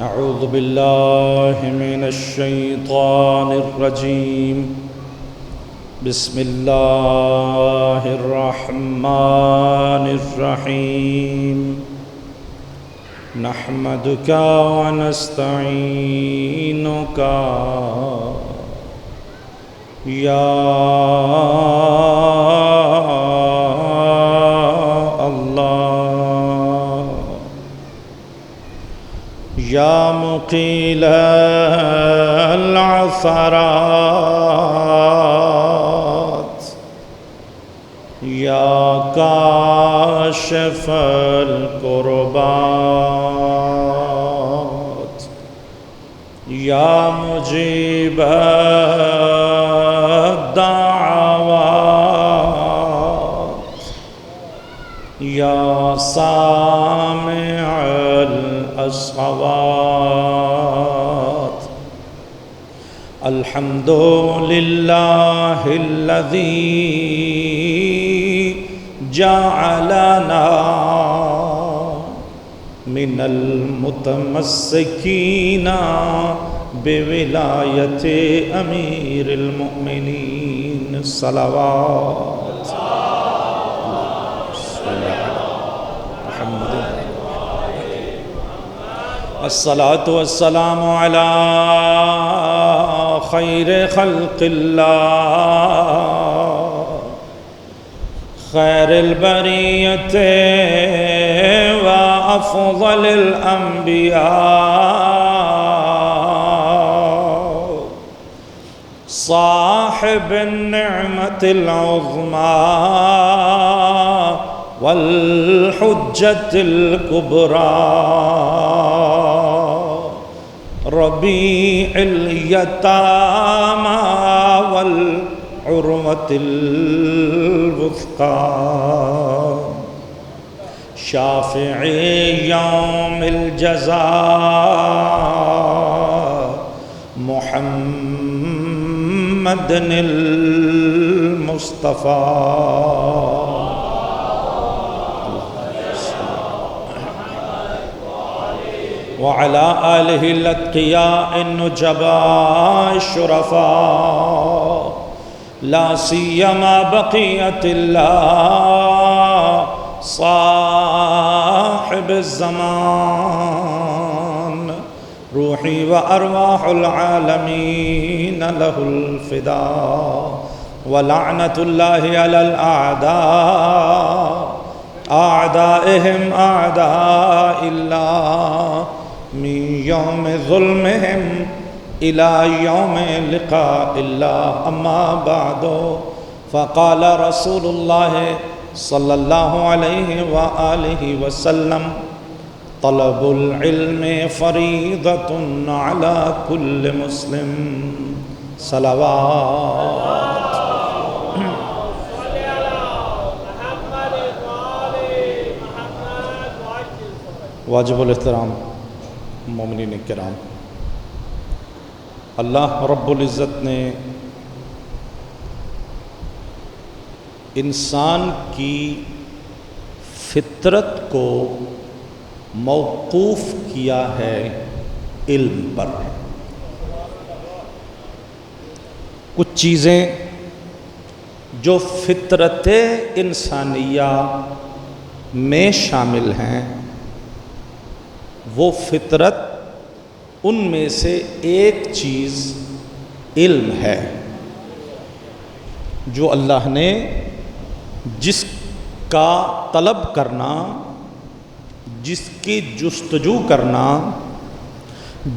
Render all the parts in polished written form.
أعوذ بالله من الشيطان الرجيم. بسم الله الرحمن الرحيم. نحمدك ونستعينك يا الله يا مقيل العثرات يا كاشف الكربات يا مجيب الدعوات يا سامع الأصوات. الحمد لله الذي جعلنا من المتمسكين بولاية أمير المؤمنين. صلوات محمد. الصلاة والسلام على خير خلق الله خير البرية وأفضل الأنبياء صاحب النعمة العظمى والحجة الكبرى ربيع اليتامى والعروة الوثقى شافعي يوم الجزاء محمد المصطفى وعلى آله الأتقياء النجباء الشرفاء لا سيما بقية الله صاحب الزمان روحي وأرواح العالمين له الفداء. ولعنة الله على الأعداء أعدائهم أعداء الله من يوم ظلمهم إلى يوم لقاء الله. أما بعد فقال رسول الله صلى الله عليه وآله وسلم طلب العلم فريضة على كل مسلم. صلوات. واجب الاحترام مومنین کرام، اللہ رب العزت نے انسان کی فطرت کو موقوف کیا ہے علم پر. کچھ چیزیں جو فطرت انسانیہ میں شامل ہیں وہ فطرت ان میں سے ایک چیز علم ہے جو اللہ نے جس کا طلب کرنا، جس کی جستجو کرنا،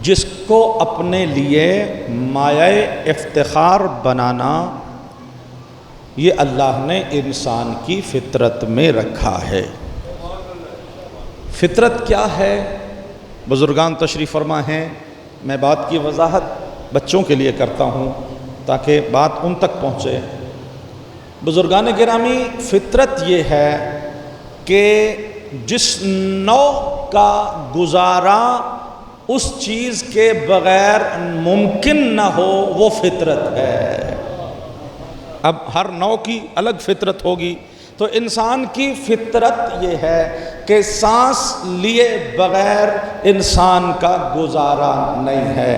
جس کو اپنے لیے مایہ افتخار بنانا، یہ اللہ نے انسان کی فطرت میں رکھا ہے. فطرت کیا ہے؟ بزرگان تشریف فرما ہیں. میں بات کی وضاحت بچوں کے لیے کرتا ہوں تاکہ بات ان تک پہنچے. بزرگان گرامی، فطرت یہ ہے کہ جس نوع کا گزارا اس چیز کے بغیر ممکن نہ ہو وہ فطرت ہے. اب ہر نوع کی الگ فطرت ہوگی. تو انسان کی فطرت یہ ہے کہ سانس لیے بغیر انسان کا گزارا نہیں ہے،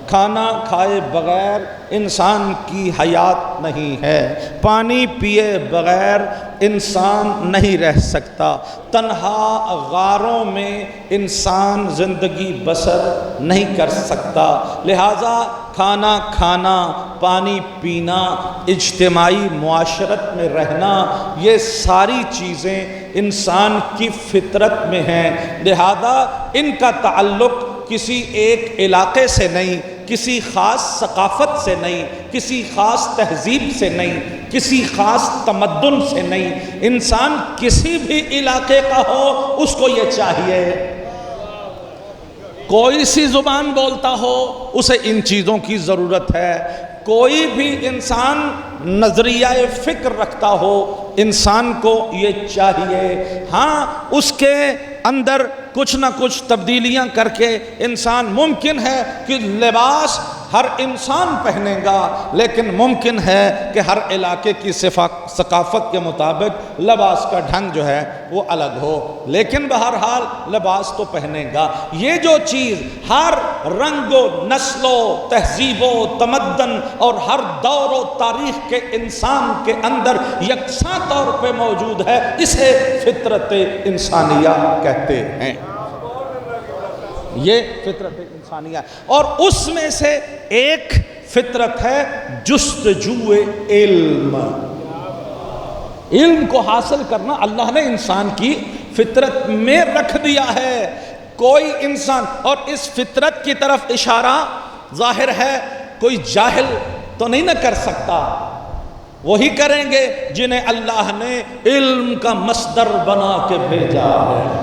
کھانا کھائے بغیر انسان کی حیات نہیں ہے، پانی پیے بغیر انسان نہیں رہ سکتا، تنہا غاروں میں انسان زندگی بسر نہیں کر سکتا، لہٰذا کھانا کھانا، پانی پینا، اجتماعی معاشرت میں رہنا، یہ ساری چیزیں انسان کی فطرت میں ہیں، لہذا ان کا تعلق کسی ایک علاقے سے نہیں، کسی خاص ثقافت سے نہیں، کسی خاص تہذیب سے نہیں، کسی خاص تمدن سے نہیں، انسان کسی بھی علاقے کا ہو اس کو یہ چاہیے، کوئی سی زبان بولتا ہو اسے ان چیزوں کی ضرورت ہے، کوئی بھی انسان نظریہ فکر رکھتا ہو انسان کو یہ چاہیے، ہاں اس کے اندر کچھ نہ کچھ تبدیلیاں کر کے انسان ممکن ہے کہ لباس ہر انسان پہنے گا، لیکن ممکن ہے کہ ہر علاقے کی ثقافت کے مطابق لباس کا ڈھنگ جو ہے وہ الگ ہو، لیکن بہرحال لباس تو پہنے گا۔ یہ جو چیز ہر رنگ و نسل و تہذیب و تمدن اور ہر دور و تاریخ کے انسان کے اندر یکساں طور پہ موجود ہے، اسے فطرت انسانیہ کہتے ہیں، یہ فطرت انسانیہ ہے۔ اور اس میں سے ایک فطرت ہے جستجو علم، علم کو حاصل کرنا اللہ نے انسان کی فطرت میں رکھ دیا ہے، کوئی انسان، اور اس فطرت کی طرف اشارہ ظاہر ہے کوئی جاہل تو نہیں نہ کر سکتا، وہی کریں گے جنہیں اللہ نے علم کا مصدر بنا کے بھیجا ہے۔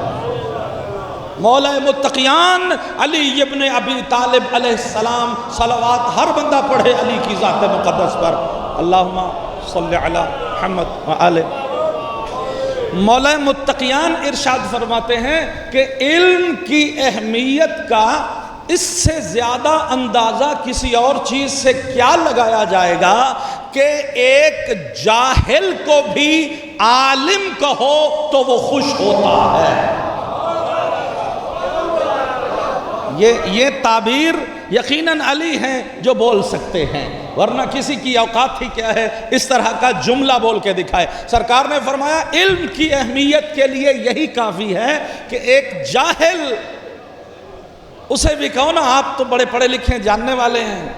مولا متقیان علی ابن ابی طالب علیہ السلام، صلوات ہر بندہ پڑھے علی کی ذات مقدس پر، اللہم صلی علی محمد وآلہ۔ مولا متقیان ارشاد فرماتے ہیں کہ علم کی اہمیت کا اس سے زیادہ اندازہ کسی اور چیز سے کیا لگایا جائے گا کہ ایک جاہل کو بھی عالم کہو تو وہ خوش ہوتا ہے۔ یہ تعبیر یقیناً علی ہیں جو بول سکتے ہیں، ورنہ کسی کی اوقات ہی کیا ہے اس طرح کا جملہ بول کے دکھائے۔ سرکار نے فرمایا علم کی اہمیت کے لیے یہی کافی ہے کہ ایک جاہل، اسے بھی کہو نا آپ تو بڑے پڑھے لکھے جاننے والے ہیں،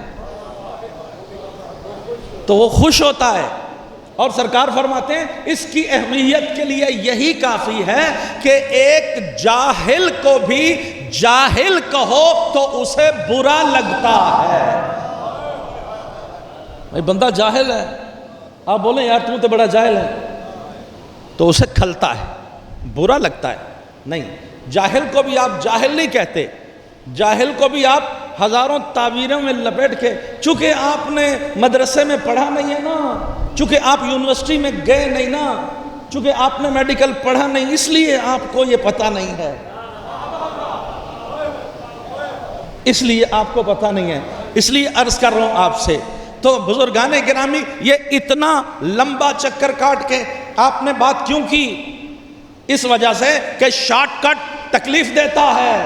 تو وہ خوش ہوتا ہے۔ اور سرکار فرماتے ہیں اس کی اہمیت کے لیے یہی کافی ہے کہ ایک جاہل کو بھی جاہل کہو تو اسے برا لگتا ہے۔ بھائی بندہ جاہل ہے، آپ بولیں یار تم تو بڑا جاہل ہے، تو اسے کھلتا ہے، برا لگتا ہے۔ نہیں، جاہل کو بھی آپ جاہل نہیں کہتے، جاہل کو بھی آپ ہزاروں تعبیروں میں لپیٹ کے، چونکہ آپ نے مدرسے میں پڑھا نہیں ہے نا، چونکہ آپ یونیورسٹی میں گئے نہیں نا، چونکہ آپ نے میڈیکل پڑھا نہیں، اس لیے آپ کو یہ پتہ نہیں ہے، اس لیے آپ کو پتہ نہیں ہے، اس لیے عرض کر رہا ہوں آپ سے۔ تو بزرگان گرامی، یہ اتنا لمبا چکر کاٹ کے آپ نے بات کیوں کی؟ اس وجہ سے کہ شارٹ کٹ تکلیف دیتا ہے۔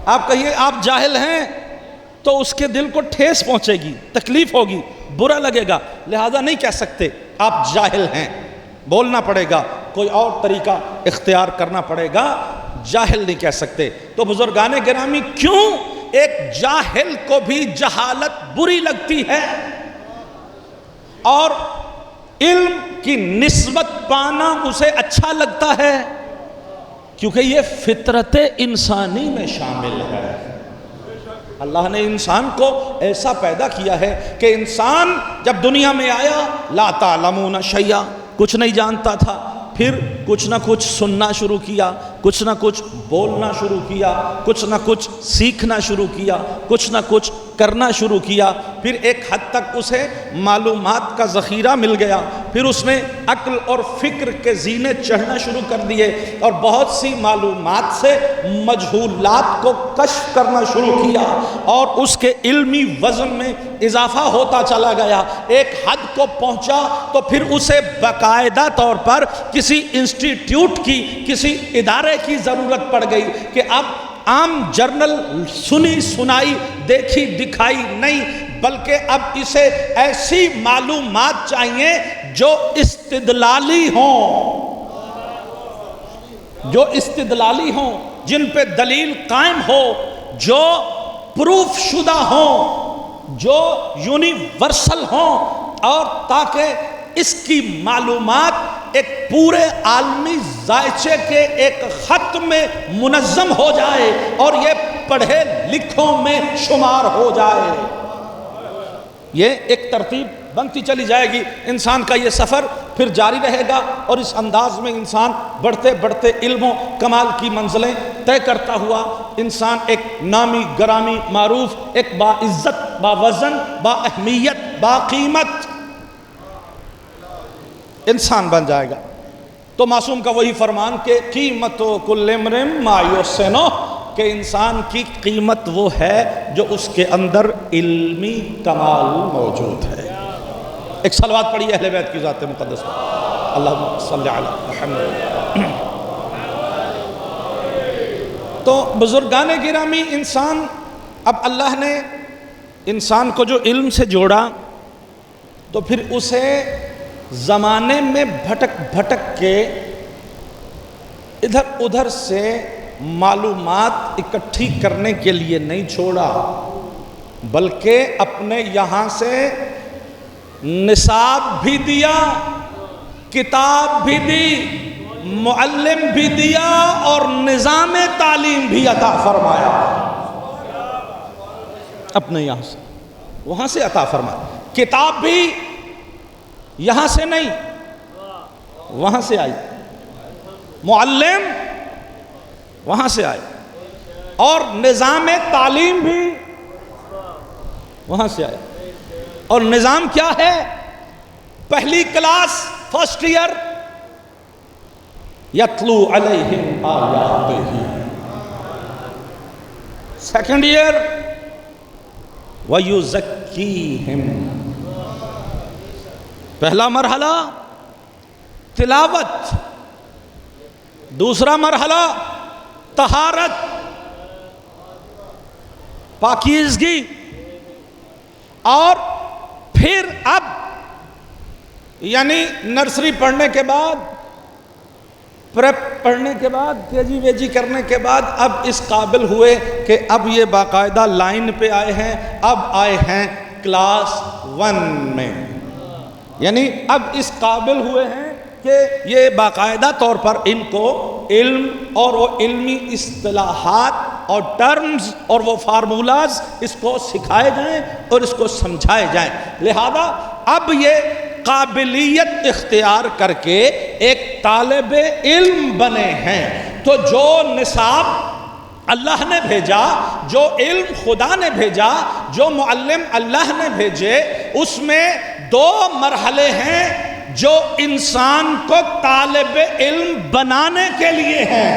آپ کہیے آپ جاہل ہیں تو اس کے دل کو ٹھیس پہنچے گی، تکلیف ہوگی، برا لگے گا، لہذا نہیں کہہ سکتے آپ جاہل ہیں، بولنا پڑے گا، کوئی اور طریقہ اختیار کرنا پڑے گا، جاہل نہیں کہہ سکتے۔ تو بزرگان گرامی، کیوں ایک جاہل کو بھی جہالت بری لگتی ہے اور علم کی نسبت پانا اسے اچھا لگتا ہے؟ کیونکہ یہ فطرت انسانی میں شامل ہے۔ اللہ نے انسان کو ایسا پیدا کیا ہے کہ انسان جب دنیا میں آیا لا تعلمون شیئا، کچھ نہیں جانتا تھا، پھر کچھ نہ کچھ سننا شروع کیا، کچھ نہ کچھ بولنا شروع کیا، کچھ نہ کچھ سیکھنا شروع کیا، کچھ نہ کچھ کرنا شروع کیا، پھر ایک حد تک اسے معلومات کا ذخیرہ مل گیا، پھر اس نے عقل اور فکر کے زینے چڑھنا شروع کر دیے اور بہت سی معلومات سے مجہولات کو کشف کرنا شروع کیا اور اس کے علمی وزن میں اضافہ ہوتا چلا گیا۔ ایک حد کو پہنچا تو پھر اسے باقاعدہ طور پر کسی انسٹیٹیوٹ کی، کسی ادارے کی ضرورت پڑ گئی کہ اب عام جرنل سنی سنائی دیکھی دکھائی نہیں، بلکہ اب اسے ایسی معلومات چاہیے جو استدلالی ہوں، جو استدلالی ہوں، جن پہ دلیل قائم ہو، جو پروف شدہ ہوں، جو یونیورسل ہوں، اور تاکہ اس کی معلومات ایک پورے عالمی ذائچے کے ایک خط میں منظم ہو جائے اور یہ پڑھے لکھوں میں شمار ہو جائے۔ یہ ایک ترتیب بنتی چلی جائے گی، انسان کا یہ سفر پھر جاری رہے گا اور اس انداز میں انسان بڑھتے بڑھتے علم و کمال کی منزلیں طے کرتا ہوا انسان ایک نامی گرامی معروف، ایک باعزت، باوزن، با اہمیت، با قیمت انسان بن جائے گا۔ تو معصوم کا وہی فرمان کہ قیمت کل امرئ ما یحسنہ، کہ انسان کی قیمت وہ ہے جو اس کے اندر علمی کمال موجود ہے۔ ایک صلوات پڑھیے اہل بیت کی ذات مقدس پر، اللہم صلی علی محمد۔ تو بزرگان گرامی، انسان، اب اللہ نے انسان کو جو علم سے جوڑا تو پھر اسے زمانے میں بھٹک بھٹک کے ادھر ادھر سے معلومات اکٹھی کرنے کے لیے نہیں چھوڑا، بلکہ اپنے یہاں سے نصاب بھی دیا، کتاب بھی دی، معلم بھی دیا اور نظام تعلیم بھی عطا فرمایا۔ اپنے یہاں سے، وہاں سے عطا فرمایا۔ کتاب بھی یہاں سے نہیں، وہاں سے آئی، معلم وہاں سے آئے، اور نظام تعلیم بھی وہاں سے آئے۔ اور نظام کیا ہے؟ پہلی کلاس، فرسٹ ایئر، یتلو علیہم آیاتہ، سیکنڈ ایئر ویزکیہم، پہلا مرحلہ تلاوت، دوسرا مرحلہ طہارت، پاکیزگی، اور پھر اب یعنی نرسری پڑھنے کے بعد، پریپ پڑھنے کے بعد، کے جی وے جی کرنے کے بعد اب اس قابل ہوئے کہ اب یہ باقاعدہ لائن پہ آئے ہیں، اب آئے ہیں کلاس 1 میں، یعنی اب اس قابل ہوئے ہیں کہ یہ باقاعدہ طور پر ان کو علم اور وہ علمی اصطلاحات اور ٹرمز اور وہ فارمولاز اس کو سکھائے جائیں اور اس کو سمجھائے جائیں۔ لہذا اب یہ قابلیت اختیار کر کے ایک طالب علم بنے ہیں، تو جو نصاب اللہ نے بھیجا، جو علم خدا نے بھیجا، جو معلم اللہ نے بھیجے، اس میں 2 مرحلے ہیں جو انسان کو طالب علم بنانے کے لیے ہیں۔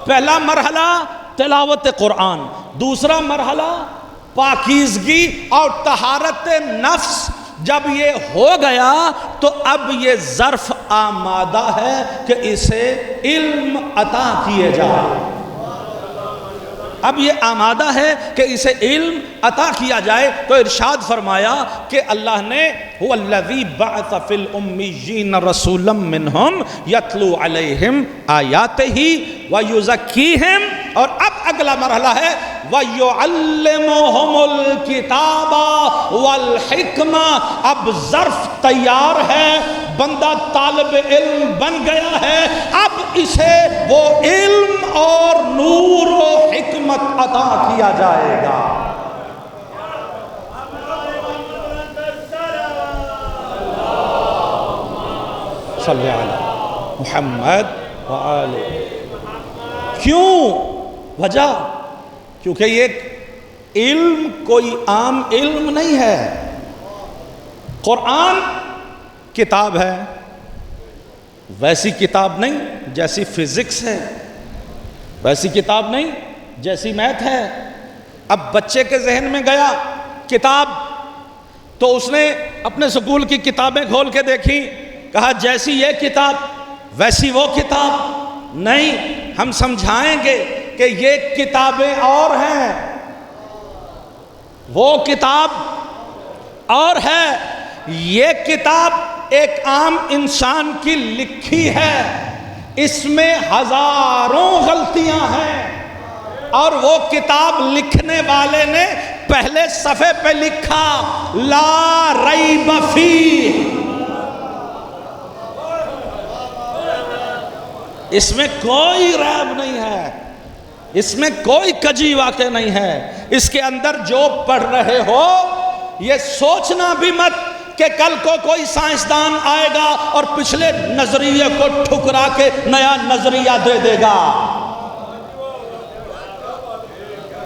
پہلا مرحلہ تلاوت قرآن، دوسرا مرحلہ پاکیزگی اور طہارت نفس۔ جب یہ ہو گیا تو اب یہ ظرف آمادہ ہے کہ اسے علم عطا کیے جائے، اب یہ آمادہ ہے کہ اسے علم عطا کیا جائے۔ تو ارشاد فرمایا کہ اللہ نے هو الذی بعث فی الامیین رسولا منہم یتلو علیہم آیاتہ ویزکیہم، اور اب اگلا مرحلہ ہے وَيُعَلِّمُهُمُ الْكِتَابَ وَالْحِكْمَةَ۔ اب ظرف تیار ہے، بندہ طالب علم بن گیا ہے، اب اسے وہ علم اور نور و حکمت عطا کیا جائے گا۔ صلی علی محمد وآلہ۔ کیوں؟ وجہ، کیونکہ یہ علم کوئی عام علم نہیں ہے۔ قرآن کتاب ہے، ویسی کتاب نہیں جیسی فزکس ہے، ویسی کتاب نہیں جیسی میتھ ہے۔ اب بچے کے ذہن میں گیا کتاب، تو اس نے اپنے سکول کی کتابیں کھول کے دیکھی، کہا جیسی یہ کتاب ویسی وہ کتاب نہیں، ہم سمجھائیں گے کہ یہ کتابیں اور ہیں، وہ کتاب اور ہے، یہ کتاب ایک عام انسان کی لکھی ہے، اس میں ہزاروں غلطیاں ہیں، اور وہ کتاب لکھنے والے نے پہلے صفحے پہ لکھا لا ریب فیہ، اس میں کوئی ریب نہیں ہے، اس میں کوئی کجی واقع نہیں ہے، اس کے اندر جو پڑھ رہے ہو یہ سوچنا بھی مت کہ کل کو کوئی سائنسدان آئے گا اور پچھلے نظریے کو ٹھکرا کے نیا نظریہ دے دے گا۔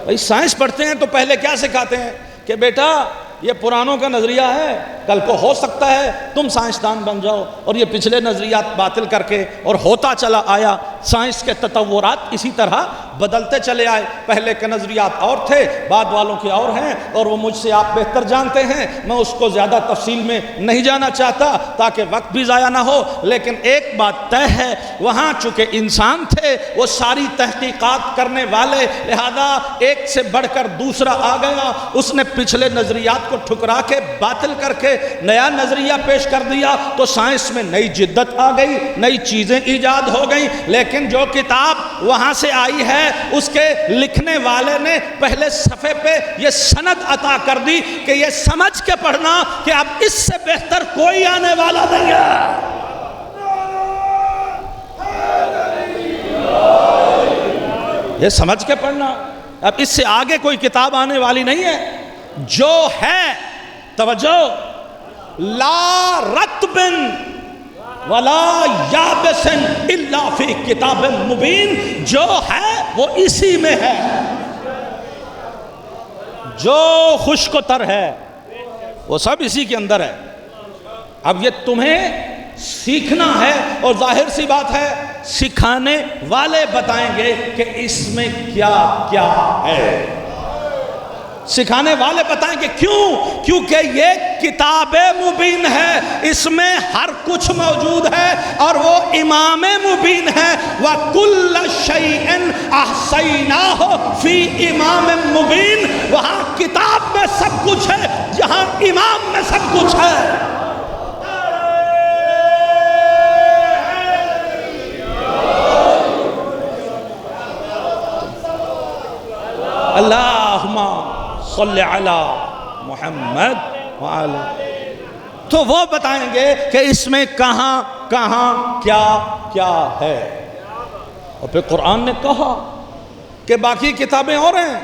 بھئی سائنس پڑھتے ہیں تو پہلے کیا سکھاتے ہیں کہ بیٹا یہ پرانوں کا نظریہ ہے، کل کو ہو سکتا ہے تم سائنسدان بن جاؤ، اور یہ پچھلے نظریات باطل کر کے، اور ہوتا چلا آیا، سائنس کے تطورات اسی طرح بدلتے چلے آئے، پہلے کے نظریات اور تھے، بعد والوں کے اور ہیں، اور وہ مجھ سے آپ بہتر جانتے ہیں، میں اس کو زیادہ تفصیل میں نہیں جانا چاہتا تاکہ وقت بھی ضائع نہ ہو، لیکن ایک بات طے ہے، وہاں چونکہ انسان تھے وہ ساری تحقیقات کرنے والے، لہذا ایک سے بڑھ کر دوسرا آ گیا، اس نے پچھلے نظریات کو ٹھکرا کے باطل کر کے نیا نظریہ پیش کر دیا، تو سائنس میں نئی جدت آ گئی، نئی چیزیں ایجاد ہو گئیں، لیکن جو کتاب وہاں سے آئی ہے اس کے لکھنے والے نے پہلے صفحے پہ یہ سند عطا کر دی کہ یہ سمجھ کے پڑھنا کہ اب اس سے بہتر کوئی آنے والا نہیں ہے۔ یہ سمجھ کے پڑھنا، اب اس سے آگے کوئی کتاب آنے والی نہیں ہے، جو ہے توجہ لا رتب ولا یابس الا فی کتاب مبین، جو ہے وہ اسی میں ہے، جو خشک و تر ہے وہ سب اسی کے اندر ہے۔ اب یہ تمہیں سیکھنا ہے، اور ظاہر سی بات ہے سکھانے والے بتائیں گے کہ اس میں کیا کیا ہے، سکھانے والے بتائیں گے کیوں، کیونکہ یہ کتاب مبین ہے، اس میں ہر کچھ موجود ہے، اور وہ امام مبین ہے، وَكُلَّ شَيْءٍ أَحْصَيْنَاهُ فِي إِمَامٍ مُبِينٍ، وہاں کتاب میں سب کچھ ہے، یہاں امام میں سب کچھ ہے۔ اللہم صلی علی محمد وعلی، تو وہ بتائیں گے کہ اس میں کہاں کہاں کیا کیا ہے۔ اور پھر قرآن نے کہا کہ باقی کتابیں اور ہیں،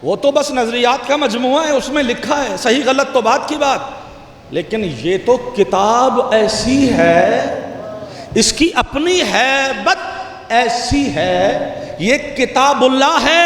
وہ تو بس نظریات کا مجموعہ ہے، اس میں لکھا ہے، صحیح غلط تو بات کی بات، لیکن یہ تو کتاب ایسی ہے، اس کی اپنی ہیبت ایسی ہے، یہ کتاب اللہ ہے،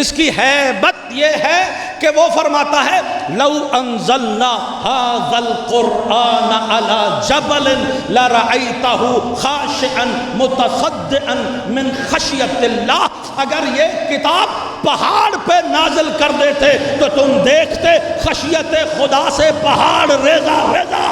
اس کی ہیبت یہ ہے کہ وہ فرماتا ہے لو انزلنا هذا القرآن على جبل لرأيته خاشعا متصدعا من خشیت اللہ، اگر یہ کتاب پہاڑ پہ نازل کر دیتے تو تم دیکھتے خشیت خدا سے پہاڑ ریزہ ریزہ۔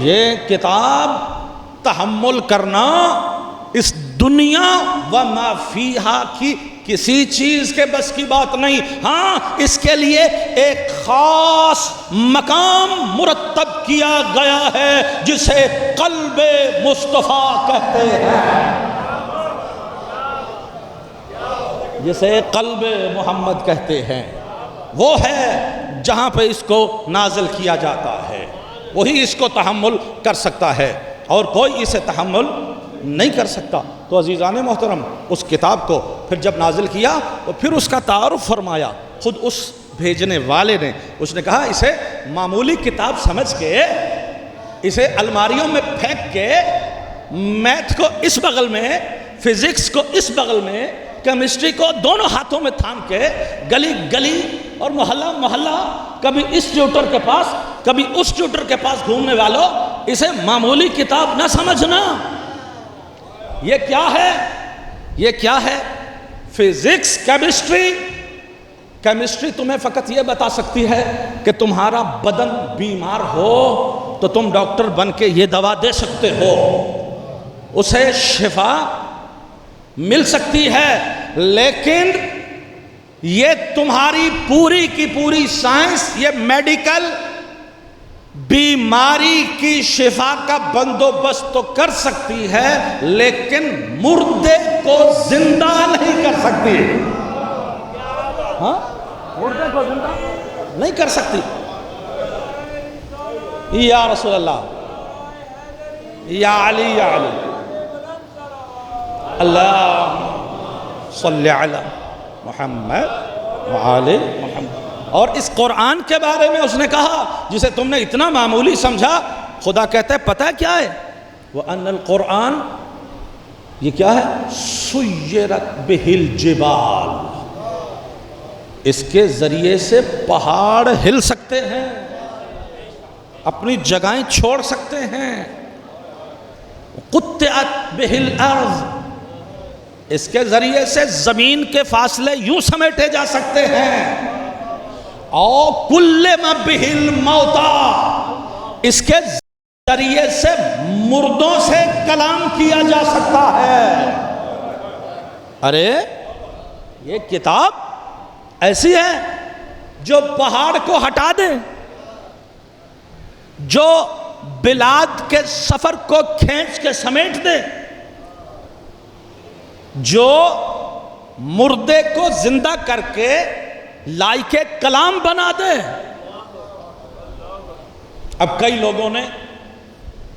یہ کتاب تحمل کرنا اس دنیا و ما فیہا کی کسی چیز کے بس کی بات نہیں، ہاں اس کے لیے ایک خاص مقام مرتب کیا گیا ہے جسے قلب مصطفیٰ کہتے ہیں، جسے قلب محمد کہتے ہیں، وہ ہے جہاں پہ اس کو نازل کیا جاتا ہے، وہی اس کو تحمل کر سکتا ہے، اور کوئی اسے تحمل نہیں کر سکتا۔ تو عزیزان محترم، اس کتاب کو پھر جب نازل کیا تو پھر اس کا تعارف فرمایا خود اس بھیجنے والے نے، اس نے کہا اسے معمولی کتاب سمجھ کے اسے الماریوں میں پھینک کے میتھ کو اس بغل میں، فزکس کو اس بغل میں، کیمسٹری کو دونوں ہاتھوں میں تھام کے گلی گلی اور محلہ محلہ، کبھی اس ٹیوٹر کے پاس کبھی اس ٹیوٹر کے پاس گھومنے والوں، اسے معمولی کتاب نہ سمجھنا۔ یہ کیا ہے؟ یہ کیا ہے؟ فزکس، کیمسٹری تمہیں فقط یہ بتا سکتی ہے کہ تمہارا بدن بیمار ہو تو تم ڈاکٹر بن کے یہ دوا دے سکتے ہو، اسے شفا مل سکتی ہے، لیکن یہ تمہاری پوری کی پوری سائنس، یہ میڈیکل بیماری کی شفا کا بندوبست تو کر سکتی ہے، لیکن مردے کو زندہ نہیں کر سکتی۔ ہاں، مردے کو زندہ نہیں کر سکتی۔ یا رسول اللہ، یا علی، یا علی، اللہ صلی علی محمد وعلی محمد۔ اور اس قرآن کے بارے میں اس نے کہا جسے تم نے اتنا معمولی سمجھا، خدا کہتا ہے پتہ کیا ہے؟ وَأَنَّ الْقُرْآنَ، یہ کیا ہے؟ سُيِّرَتْ بِهِ الْجِبَالِ، اس کے ذریعے سے پہاڑ ہل سکتے ہیں، اپنی جگہیں چھوڑ سکتے ہیں۔ قُطِّعَتْ بِهِ الْأَرْضِ، اس کے ذریعے سے زمین کے فاصلے یوں سمیٹے جا سکتے ہیں۔ اور کُلِّمَ بِهِ الْمَوْتَى، اس کے ذریعے سے مردوں سے کلام کیا جا سکتا ہے۔ ارے یہ کتاب ایسی ہے جو پہاڑ کو ہٹا دے، جو بلاد کے سفر کو کھینچ کے سمیٹ دے، جو مردے کو زندہ کر کے لائق کلام بنا دے۔ اب کئی لوگوں نے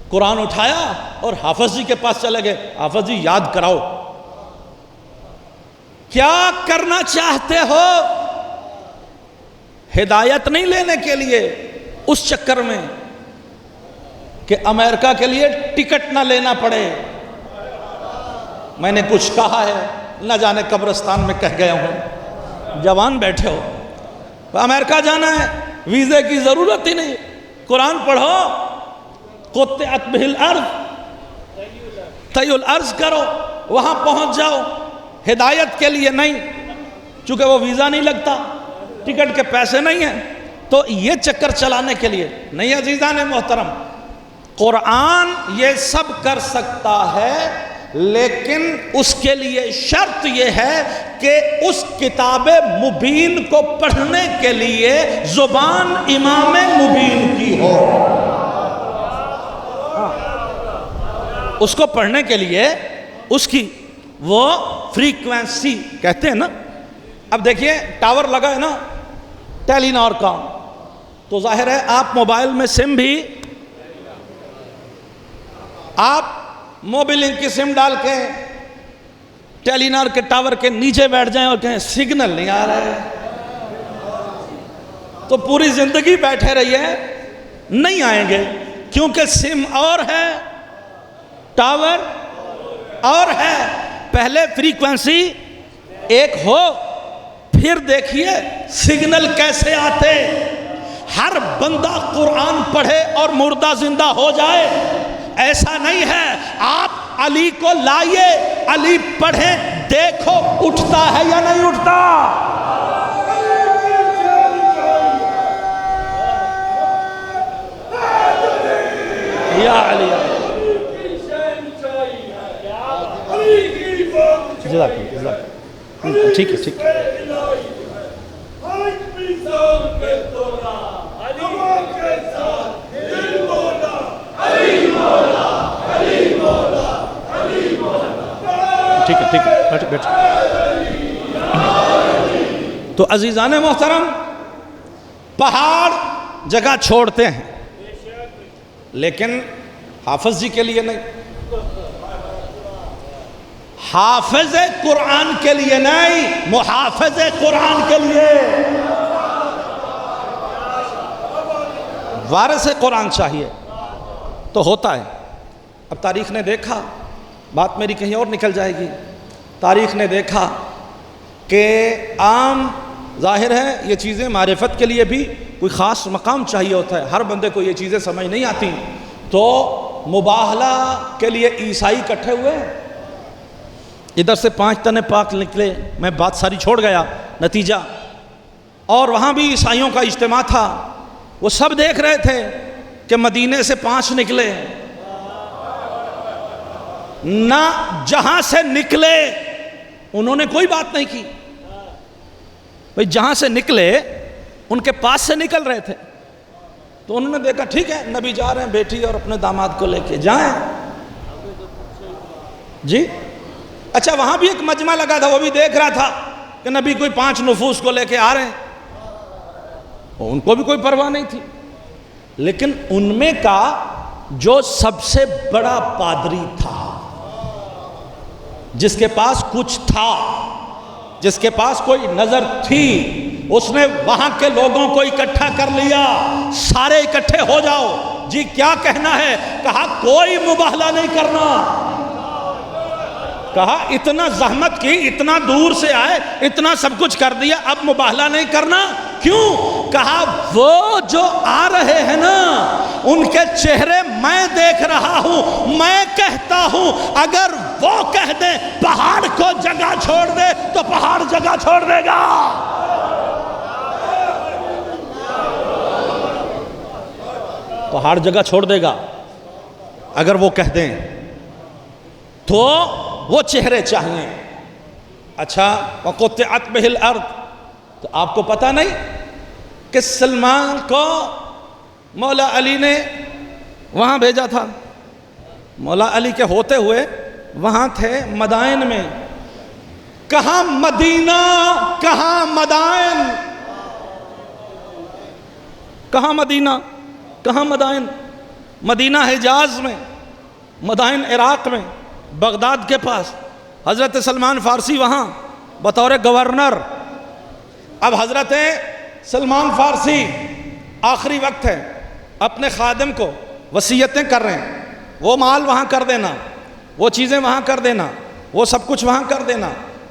قرآن اٹھایا اور حافظ جی کے پاس چلے گئے، حافظ جی یاد کراؤ، کیا کرنا چاہتے ہو؟ ہدایت نہیں لینے کے لیے، اس چکر میں کہ امریکہ کے لیے ٹکٹ نہ لینا پڑے۔ میں نے کچھ کہا ہے، نہ جانے قبرستان میں کہہ گیا ہوں، جوان بیٹھے ہو، امریکہ جانا ہے، ویزے کی ضرورت ہی نہیں، قرآن پڑھو، قطعت بہ الارض، طی الارض کرو، وہاں پہنچ جاؤ۔ ہدایت کے لیے نہیں، چونکہ وہ ویزا نہیں لگتا، ٹکٹ کے پیسے نہیں ہیں، تو یہ چکر چلانے کے لیے نہیں۔ عزیزان محترم، قرآن یہ سب کر سکتا ہے، لیکن اس کے لیے شرط یہ ہے کہ اس کتاب مبین کو پڑھنے کے لیے زبان امام مبین کی ہو۔ اس کو پڑھنے کے لیے اس کی وہ فریکوینسی کہتے ہیں نا۔ اب دیکھیے ٹاور لگا ہے نا ٹیلی نار کا، تو ظاہر ہے آپ موبائل میں سم بھی، آپ موبیلنگ کی سم ڈال کے ٹیلی نار کے ٹاور کے نیچے بیٹھ جائیں اور کہیں سگنل نہیں آ رہا ہے، تو پوری زندگی بیٹھے رہیے، نہیں آئیں گے، کیونکہ سم اور ہے، ٹاور اور ہے۔ پہلے فریکوینسی ایک ہو، پھر دیکھیے سگنل کیسے آتے۔ ہر بندہ قرآن پڑھے اور مردہ زندہ ہو جائے، ایسا نہیں ہے۔ آپ علی کو لائیے، علی پڑھیں، دیکھو اٹھتا ہے یا نہیں اٹھتا۔ یا علی، ٹھیک ہے ٹھیک ہے۔ ٹھیک ہے ٹھیک ہے، بیٹھ۔ تو عزیزان محترم، پہاڑ جگہ چھوڑتے ہیں، لیکن حافظ جی کے لیے نہیں، حافظ قرآن کے لیے نہیں، محافظ قرآن کے لیے، وارث قرآن چاہیے۔ تو ہوتا ہے۔ اب تاریخ نے دیکھا، بات میری کہیں اور نکل جائے گی، تاریخ نے دیکھا کہ عام ظاہر ہے یہ چیزیں معرفت کے لیے بھی کوئی خاص مقام چاہیے ہوتا ہے، ہر بندے کو یہ چیزیں سمجھ نہیں آتی، تو مباہلہ کے لیے عیسائی اکٹھے ہوئے، ادھر سے 5 تن پاک نکلے، میں بات ساری چھوڑ گیا، نتیجہ، اور وہاں بھی عیسائیوں کا اجتماع تھا، وہ سب دیکھ رہے تھے کہ مدینے سے 5 نکلے، نہ جہاں سے نکلے انہوں نے کوئی بات نہیں کی، بھئی جہاں سے نکلے ان کے پاس سے نکل رہے تھے، تو انہوں نے دیکھا ٹھیک ہے نبی جا رہے ہیں، بیٹی اور اپنے داماد کو لے کے جائیں جی۔ اچھا وہاں بھی ایک مجمع لگا تھا، وہ بھی دیکھ رہا تھا کہ نبی کوئی 5 نفوس کو لے کے آ رہے ہیں، ان کو بھی کوئی پرواہ نہیں تھی، لیکن ان میں کا جو سب سے بڑا پادری تھا، جس کے پاس کچھ تھا، جس کے پاس کوئی نظر تھی، اس نے وہاں کے لوگوں کو اکٹھا کر لیا، سارے اکٹھے ہو جاؤ جی، کیا کہنا ہے؟ کہا کوئی مباہلہ نہیں کرنا، کہا اتنا زحمت کی، اتنا دور سے آئے، اتنا سب کچھ کر دیا، اب مباہلہ نہیں کرنا، کیوں؟ کہا وہ جو آ رہے ہیں نا ان کے چہرے میں دیکھ رہا ہوں، میں کہتا ہوں اگر وہ کہہ دیں پہاڑ کو جگہ چھوڑ دے تو پہاڑ جگہ چھوڑ دے گا، پہاڑ جگہ چھوڑ دے گا اگر وہ کہہ دیں، تو وہ چہرے چاہیے۔ اچھا وَقُطِّعَتْ بِهِ الْأَرْضِ، تو آپ کو پتہ نہیں کہ سلمان کو مولا علی نے وہاں بھیجا تھا، مولا علی کے ہوتے ہوئے وہاں تھے مدائن میں، کہاں مدینہ کہاں مدائن، کہاں مدینہ کہاں مدائن، مدینہ حجاز میں، مدائن عراق میں، بغداد کے پاس، حضرت سلمان فارسی وہاں بطور گورنر۔ اب حضرت سلمان فارسی آخری وقت ہے، اپنے خادم کو وصیتیں کر رہے ہیں، وہ مال وہاں کر دینا، وہ چیزیں وہاں کر دینا، وہ سب کچھ وہاں کر دینا،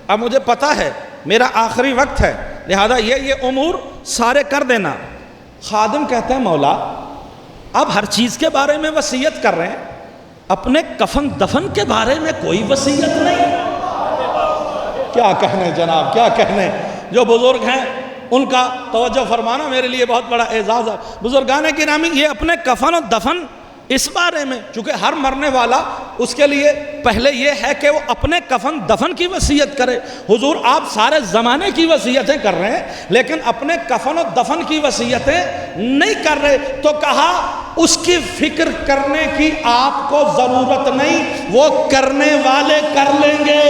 اب مجھے پتا ہے میرا آخری وقت ہے، لہذا یہ امور سارے کر دینا۔ خادم کہتے ہیں مولا اب ہر چیز کے بارے میں وصیت کر رہے ہیں، اپنے کفن دفن کے بارے میں کوئی وصیت نہیں۔ کیا کہنے جناب، کیا کہنے، جو بزرگ ہیں ان کا توجہ فرمانا میرے لیے بہت بڑا اعزاز ہے۔ بزرگان گرامی یہ اپنے کفن و دفن اس بارے میں، چونکہ ہر مرنے والا اس کے لیے پہلے یہ ہے کہ وہ اپنے کفن دفن کی وصیت کرے، حضور آپ سارے زمانے کی وصیتیں کر رہے ہیں لیکن اپنے کفن و دفن کی وصیتیں نہیں کر رہے، تو کہا اس کی فکر کرنے کی آپ کو ضرورت نہیں، وہ کرنے والے کر لیں گے۔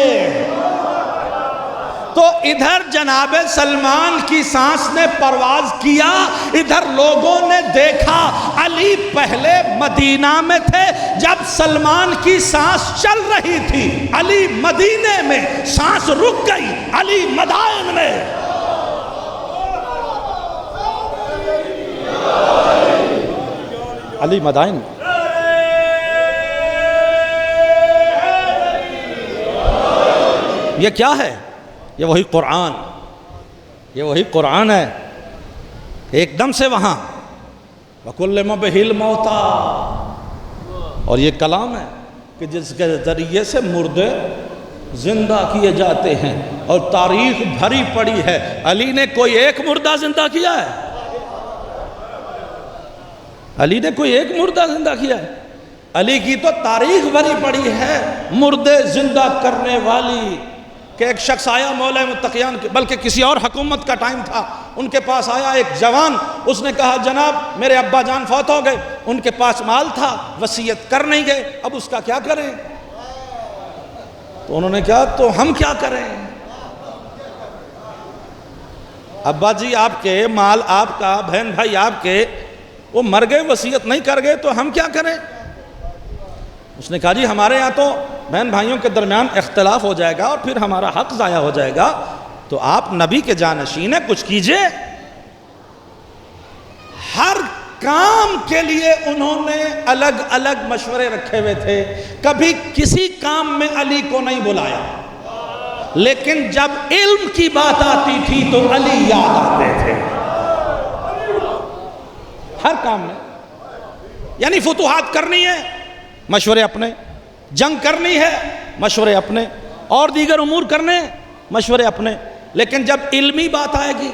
تو ادھر جناب سلمان کی سانس نے پرواز کیا، ادھر لوگوں نے دیکھا علی پہلے مدینہ میں تھے، جب سلمان کی سانس چل رہی تھی علی مدینے میں، سانس رک گئی علی مدائن میں۔ علی مدائن یہ کیا ہے؟ یہ وہی قرآن، یہ وہی قرآن ہے، ایک دم سے وہاں وَكُلِّمَ بِهِ الْمَوْتَى، اور یہ کلام ہے کہ جس کے ذریعے سے مردے زندہ کیے جاتے ہیں، اور تاریخ بھری پڑی ہے علی نے کوئی ایک مردہ زندہ کیا ہے، علی نے کوئی ایک مردہ زندہ کیا ہے، علی کی تو تاریخ بھری پڑی ہے مردے زندہ کرنے والی، کہ ایک شخص آیا مولا متقیان کے، بلکہ کسی اور حکومت کا ٹائم تھا، ان کے پاس آیا ایک جوان، اس نے کہا جناب میرے ابا جان فوت ہو گئے، ان کے پاس مال تھا، وصیت کر نہیں گئے، اب اس کا کیا کریں؟ تو انہوں نے کہا تو ہم کیا کریں؟ ابا جی آپ کے، مال آپ کا، بہن بھائی آپ کے، وہ مر گئے وصیت نہیں کر گئے تو ہم کیا کریں؟ اس نے کہا جی ہمارے یہاں تو بہن بھائیوں کے درمیان اختلاف ہو جائے گا اور پھر ہمارا حق ضائع ہو جائے گا، تو آپ نبی کے جانشین ہیں، کچھ کیجئے۔ ہر کام کے لیے انہوں نے الگ الگ مشورے رکھے ہوئے تھے، کبھی کسی کام میں علی کو نہیں بلایا، لیکن جب علم کی بات آتی تھی تو علی یاد آتے تھے ہر کام میں۔ یعنی فتوحات کرنی ہے، مشورے اپنے، جنگ کرنی ہے، مشورے اپنے، اور دیگر امور کرنے، مشورے اپنے، لیکن جب علمی بات آئے گی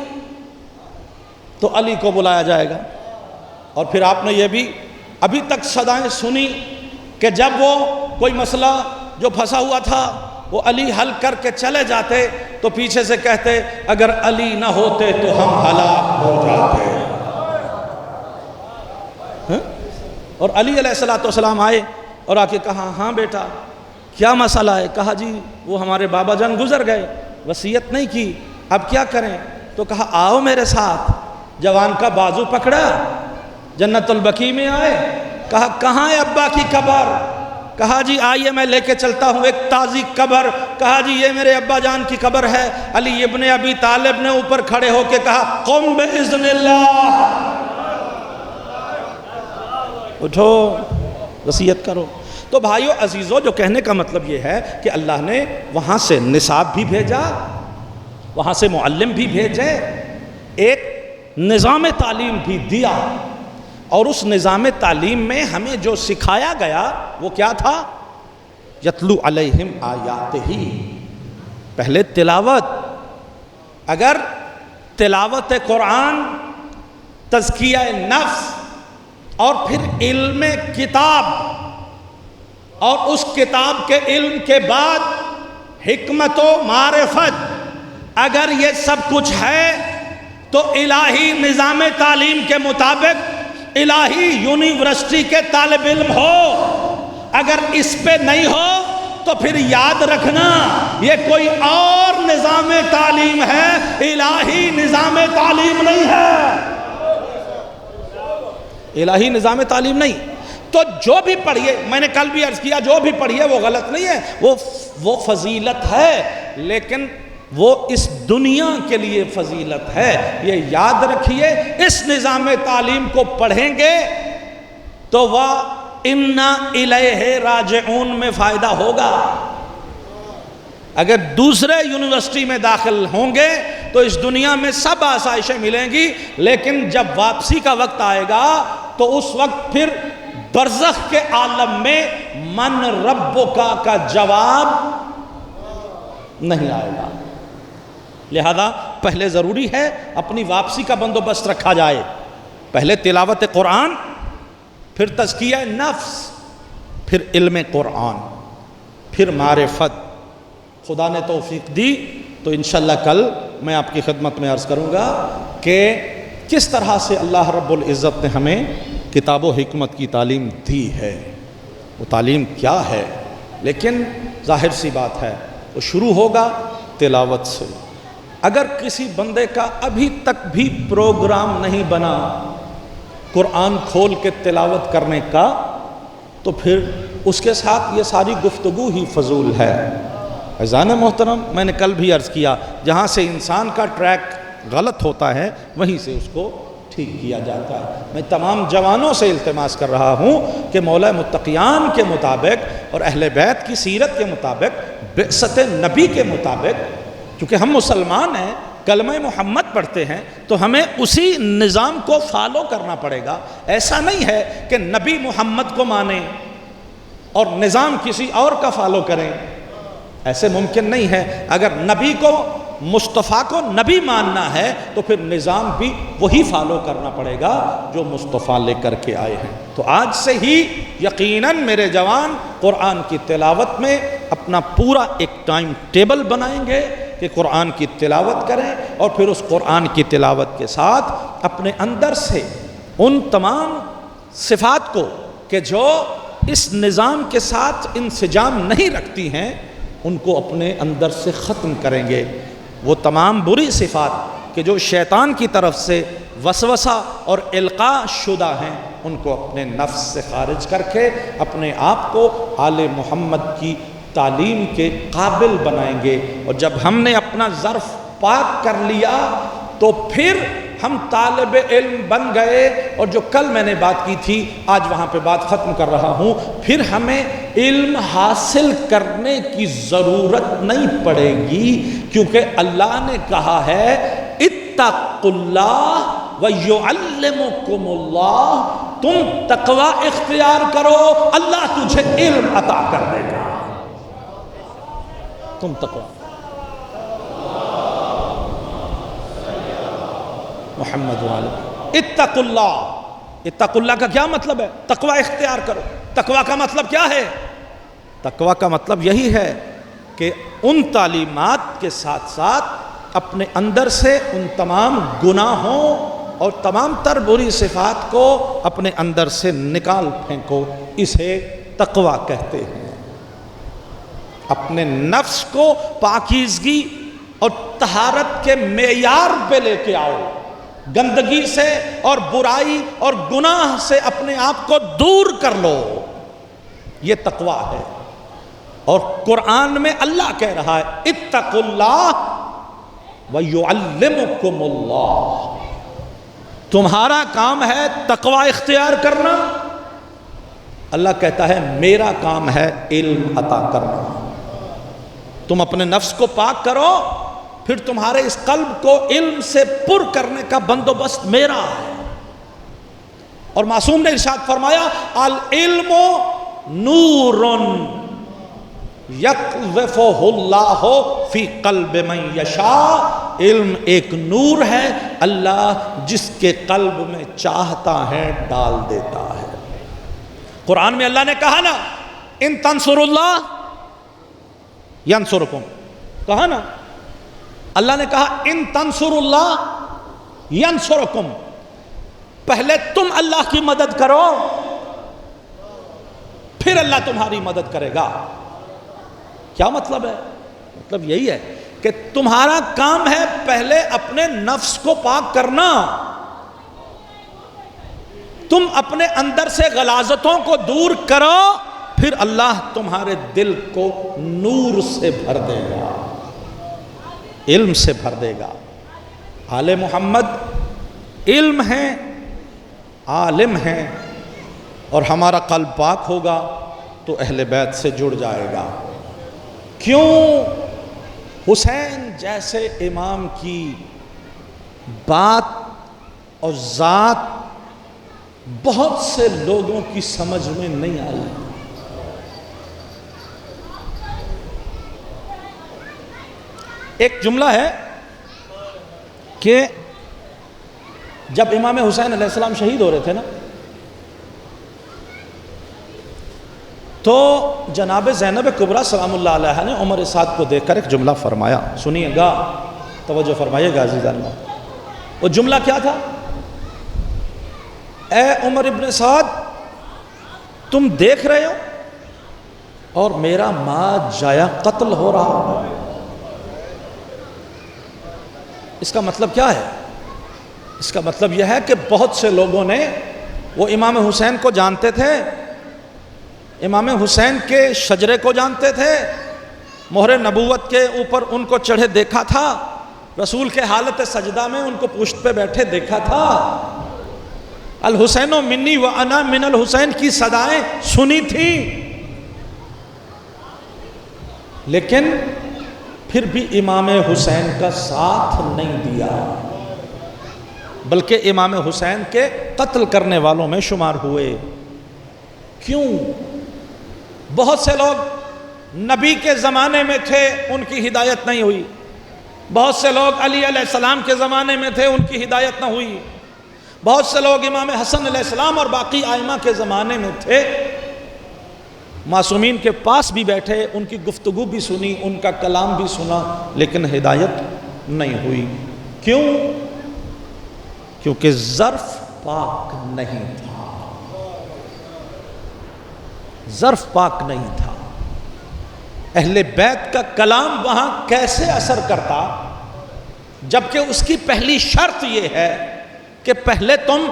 تو علی کو بلایا جائے گا۔ اور پھر آپ نے یہ بھی ابھی تک صدائیں سنی کہ جب وہ کوئی مسئلہ جو پھنسا ہوا تھا وہ علی حل کر کے چلے جاتے تو پیچھے سے کہتے اگر علی نہ ہوتے تو ہم ہلاک ہو جاتے۔ اور علی علیہ السلام آئے اور آ کے کہا ہاں بیٹا کیا مسئلہ ہے؟ کہا جی وہ ہمارے بابا جان گزر گئے، وصیت نہیں کی، اب کیا کریں؟ تو کہا آؤ میرے ساتھ۔ جوان کا بازو پکڑا، جنت البقیع میں آئے، کہا کہاں ہے ابا کی قبر؟ کہا جی آئیے میں لے کے چلتا ہوں ایک تازی قبر۔ کہا جی یہ میرے ابا جان کی قبر ہے۔ علی ابن ابی طالب نے اوپر کھڑے ہو کے کہا قم باذن اللہ، اٹھو وصیت کرو۔ تو بھائیو عزیزو، جو کہنے کا مطلب یہ ہے کہ اللہ نے وہاں سے نصاب بھی بھیجا، وہاں سے معلم بھی بھیجے، ایک نظام تعلیم بھی دیا، اور اس نظام تعلیم میں ہمیں جو سکھایا گیا وہ کیا تھا؟ یتلو علیہم آیاتہ، پہلے تلاوت۔ اگر تلاوت قرآن، تزکیہ نفس، اور پھر علم کتاب، اور اس کتاب کے علم کے بعد حکمت و معرفت، اگر یہ سب کچھ ہے تو الہی نظام تعلیم کے مطابق الہی یونیورسٹی کے طالب علم ہو۔ اگر اس پہ نہیں ہو تو پھر یاد رکھنا یہ کوئی اور نظام تعلیم ہے، الہی نظام تعلیم نہیں ہے، الہی نظام تعلیم نہیں۔ تو جو بھی پڑھیے، میں نے کل بھی عرض کیا، جو بھی پڑھیے وہ غلط نہیں ہے، وہ فضیلت ہے، لیکن وہ اس دنیا کے لیے فضیلت ہے۔ یہ یاد رکھیے، اس نظام تعلیم کو پڑھیں گے تو وَإِنَّا إِلَيْهِ رَاجِعُونَ میں فائدہ ہوگا۔ اگر دوسرے یونیورسٹی میں داخل ہوں گے تو اس دنیا میں سب آسائشیں ملیں گی، لیکن جب واپسی کا وقت آئے گا تو اس وقت پھر برزخ کے عالم میں من ربک کا جواب نہیں آئے گا۔ لہذا پہلے ضروری ہے اپنی واپسی کا بندوبست رکھا جائے، پہلے تلاوت قرآن، پھر تزکیہ نفس، پھر علم قرآن، پھر معرفت۔ خدا نے توفیق دی تو انشاءاللہ کل میں آپ کی خدمت میں عرض کروں گا کہ کس طرح سے اللہ رب العزت نے ہمیں کتاب و حکمت کی تعلیم دی ہے، وہ تعلیم کیا ہے۔ لیکن ظاہر سی بات ہے وہ شروع ہوگا تلاوت سے۔ اگر کسی بندے کا ابھی تک بھی پروگرام نہیں بنا قرآن کھول کے تلاوت کرنے کا تو پھر اس کے ساتھ یہ ساری گفتگو ہی فضول ہے۔ عزیزان محترم، میں نے کل بھی عرض کیا، جہاں سے انسان کا ٹریک غلط ہوتا ہے وہیں سے اس کو ٹھیک کیا جاتا ہے۔ میں تمام جوانوں سے التماس کر رہا ہوں کہ مولا متقیان کے مطابق اور اہل بیت کی سیرت کے مطابق، بعثت نبی کے مطابق، کیونکہ ہم مسلمان ہیں، کلمہ محمد پڑھتے ہیں تو ہمیں اسی نظام کو فالو کرنا پڑے گا۔ ایسا نہیں ہے کہ نبی محمد کو مانیں اور نظام کسی اور کا فالو کریں، ایسے ممکن نہیں ہے۔ اگر نبی کو، مصطفیٰ کو نبی ماننا ہے تو پھر نظام بھی وہی فالو کرنا پڑے گا جو مصطفیٰ لے کر کے آئے ہیں۔ تو آج سے ہی یقیناً میرے جوان قرآن کی تلاوت میں اپنا پورا ایک ٹائم ٹیبل بنائیں گے کہ قرآن کی تلاوت کریں، اور پھر اس قرآن کی تلاوت کے ساتھ اپنے اندر سے ان تمام صفات کو کہ جو اس نظام کے ساتھ انسجام نہیں رکھتی ہیں ان کو اپنے اندر سے ختم کریں گے۔ وہ تمام بری صفات کہ جو شیطان کی طرف سے وسوسہ اور القاء شدہ ہیں ان کو اپنے نفس سے خارج کر کے اپنے آپ کو آل محمد کی تعلیم کے قابل بنائیں گے۔ اور جب ہم نے اپنا ظرف پاک کر لیا تو پھر ہم طالب علم بن گئے، اور جو کل میں نے بات کی تھی آج وہاں پہ بات ختم کر رہا ہوں، پھر ہمیں علم حاصل کرنے کی ضرورت نہیں پڑے گی، کیونکہ اللہ نے کہا ہے اتقوا اللہ وَيُعَلِّمُكُمُ اللَّهُ، تم تقوی اختیار کرو، اللہ تجھے علم عطا کر دے گا۔ تم تقوی، محمد وعلی اتقوا اللہ۔ اتقوا اللہ کا کیا مطلب ہے؟ تقوی اختیار کرو۔ تقوی کا مطلب کیا ہے؟ تقوی کا مطلب یہی ہے کہ ان تعلیمات کے ساتھ ساتھ اپنے اندر سے ان تمام گناہوں اور تمام تر بری صفات کو اپنے اندر سے نکال پھینکو، اسے تقوی کہتے ہیں۔ اپنے نفس کو پاکیزگی اور طہارت کے معیار پہ لے کے آؤ، گندگی سے اور برائی اور گناہ سے اپنے آپ کو دور کر لو، یہ تقوی ہے۔ اور قرآن میں اللہ کہہ رہا ہے اتقوا اللہ وَيُعَلِّمُكُمُ اللَّهُ، تمہارا کام ہے تقوی اختیار کرنا، اللہ کہتا ہے میرا کام ہے علم عطا کرنا۔ تم اپنے نفس کو پاک کرو، پھر تمہارے اس قلب کو علم سے پر کرنے کا بندوبست میرا ہے۔ اور معصوم نے ارشاد فرمایا العلم نور یقذفہ اللہ فی قلب من یشاء، علم ایک نور ہے، اللہ جس کے قلب میں چاہتا ہے ڈال دیتا ہے۔ قرآن میں اللہ نے کہا نا ان تنصروا اللہ ینصرکم، کہا نا اللہ نے کہا ان تنصروا اللہ ینصرکم، پہلے تم اللہ کی مدد کرو پھر اللہ تمہاری مدد کرے گا۔ کیا مطلب ہے؟ مطلب یہی ہے کہ تمہارا کام ہے پہلے اپنے نفس کو پاک کرنا، تم اپنے اندر سے غلاظتوں کو دور کرو، پھر اللہ تمہارے دل کو نور سے بھر دے گا، علم سے بھر دے گا۔ آل محمد علم ہیں، عالم ہیں، اور ہمارا قلب پاک ہوگا تو اہل بیت سے جڑ جائے گا۔ کیوں؟ حسین جیسے امام کی بات اور ذات بہت سے لوگوں کی سمجھ میں نہیں آئی۔ ایک جملہ ہے کہ جب امام حسین علیہ السلام شہید ہو رہے تھے نا، تو جناب زینب کبریٰ سلام اللہ علیہ نے عمر سعد کو دیکھ کر ایک جملہ فرمایا، سنیے گا، توجہ فرمائیے گا عزیزان۔ وہ جملہ کیا تھا؟ اے عمر ابن سعد، تم دیکھ رہے ہو اور میرا ماں جایا قتل ہو رہا ہے۔ اس کا مطلب کیا ہے؟ اس کا مطلب یہ ہے کہ بہت سے لوگوں نے وہ امام حسین کو جانتے تھے، امام حسین کے شجرے کو جانتے تھے، مہر نبوت کے اوپر ان کو چڑھے دیکھا تھا، رسول کے حالت سجدہ میں ان کو پشت پہ بیٹھے دیکھا تھا، الحسین منی و انا من الحسین کی صدائیں سنی تھی، لیکن پھر بھی امام حسین کا ساتھ نہیں دیا، بلکہ امام حسین کے قتل کرنے والوں میں شمار ہوئے۔ کیوں؟ بہت سے لوگ نبی کے زمانے میں تھے، ان کی ہدایت نہیں ہوئی، بہت سے لوگ علی علیہ السلام کے زمانے میں تھے، ان کی ہدایت نہ ہوئی، بہت سے لوگ امام حسن علیہ السلام اور باقی ائمہ کے زمانے میں تھے، معصومین کے پاس بھی بیٹھے، ان کی گفتگو بھی سنی، ان کا کلام بھی سنا، لیکن ہدایت نہیں ہوئی۔ کیوں؟ کیونکہ ظرف پاک نہیں تھا، ظرف پاک نہیں تھا۔ اہل بیت کا کلام وہاں کیسے اثر کرتا جبکہ اس کی پہلی شرط یہ ہے کہ پہلے تم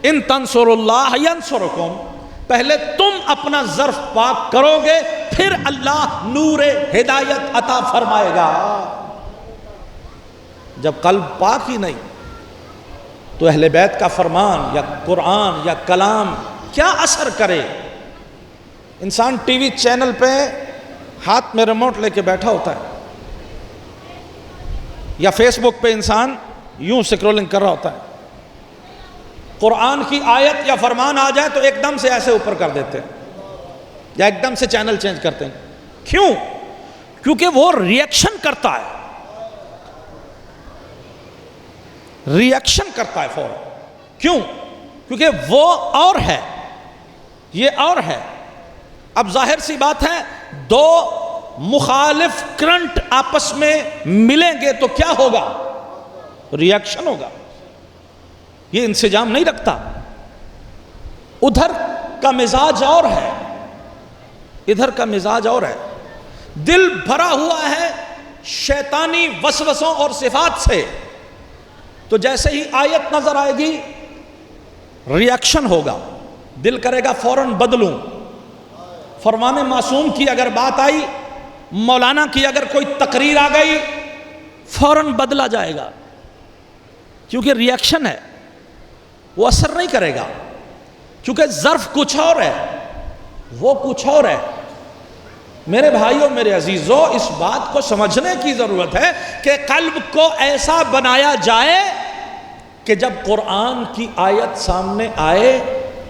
ان تنصروا اللہ ینصرکم، پہلے تم اپنا ظرف پاک کرو گے پھر اللہ نور ہدایت عطا فرمائے گا۔ جب قلب پاک ہی نہیں، تو اہل بیت کا فرمان یا قرآن یا کلام کیا اثر کرے؟ انسان ٹی وی چینل پہ ہاتھ میں ریموٹ لے کے بیٹھا ہوتا ہے، یا فیس بک پہ انسان یوں سکرولنگ کر رہا ہوتا ہے، قرآن کی آیت یا فرمان آ جائے تو ایک دم سے ایسے اوپر کر دیتے ہیں یا ایک دم سے چینل چینج کرتے ہیں۔ کیوں؟ کیونکہ وہ ریئیکشن کرتا ہے، ریئیکشن کرتا ہے فوراً۔ کیوں؟ کیونکہ وہ اور ہے، یہ اور ہے۔ اب ظاہر سی بات ہے، دو مخالف کرنٹ آپس میں ملیں گے تو کیا ہوگا؟ ریئیکشن ہوگا، یہ انسجام نہیں رکھتا۔ ادھر کا مزاج اور ہے، ادھر کا مزاج اور ہے، دل بھرا ہوا ہے شیطانی وسوسوں اور صفات سے، تو جیسے ہی آیت نظر آئے گی ریئیکشن ہوگا، دل کرے گا فوراً بدلوں۔ فرمان معصوم کی اگر بات آئی، مولانا کی اگر کوئی تقریر آ گئی، فوراً بدلا جائے گا، کیونکہ ریئیکشن ہے، وہ اثر نہیں کرے گا، کیونکہ ظرف کچھ اور ہے، وہ کچھ اور ہے۔ میرے بھائیوں، میرے عزیزوں، اس بات کو سمجھنے کی ضرورت ہے کہ قلب کو ایسا بنایا جائے کہ جب قرآن کی آیت سامنے آئے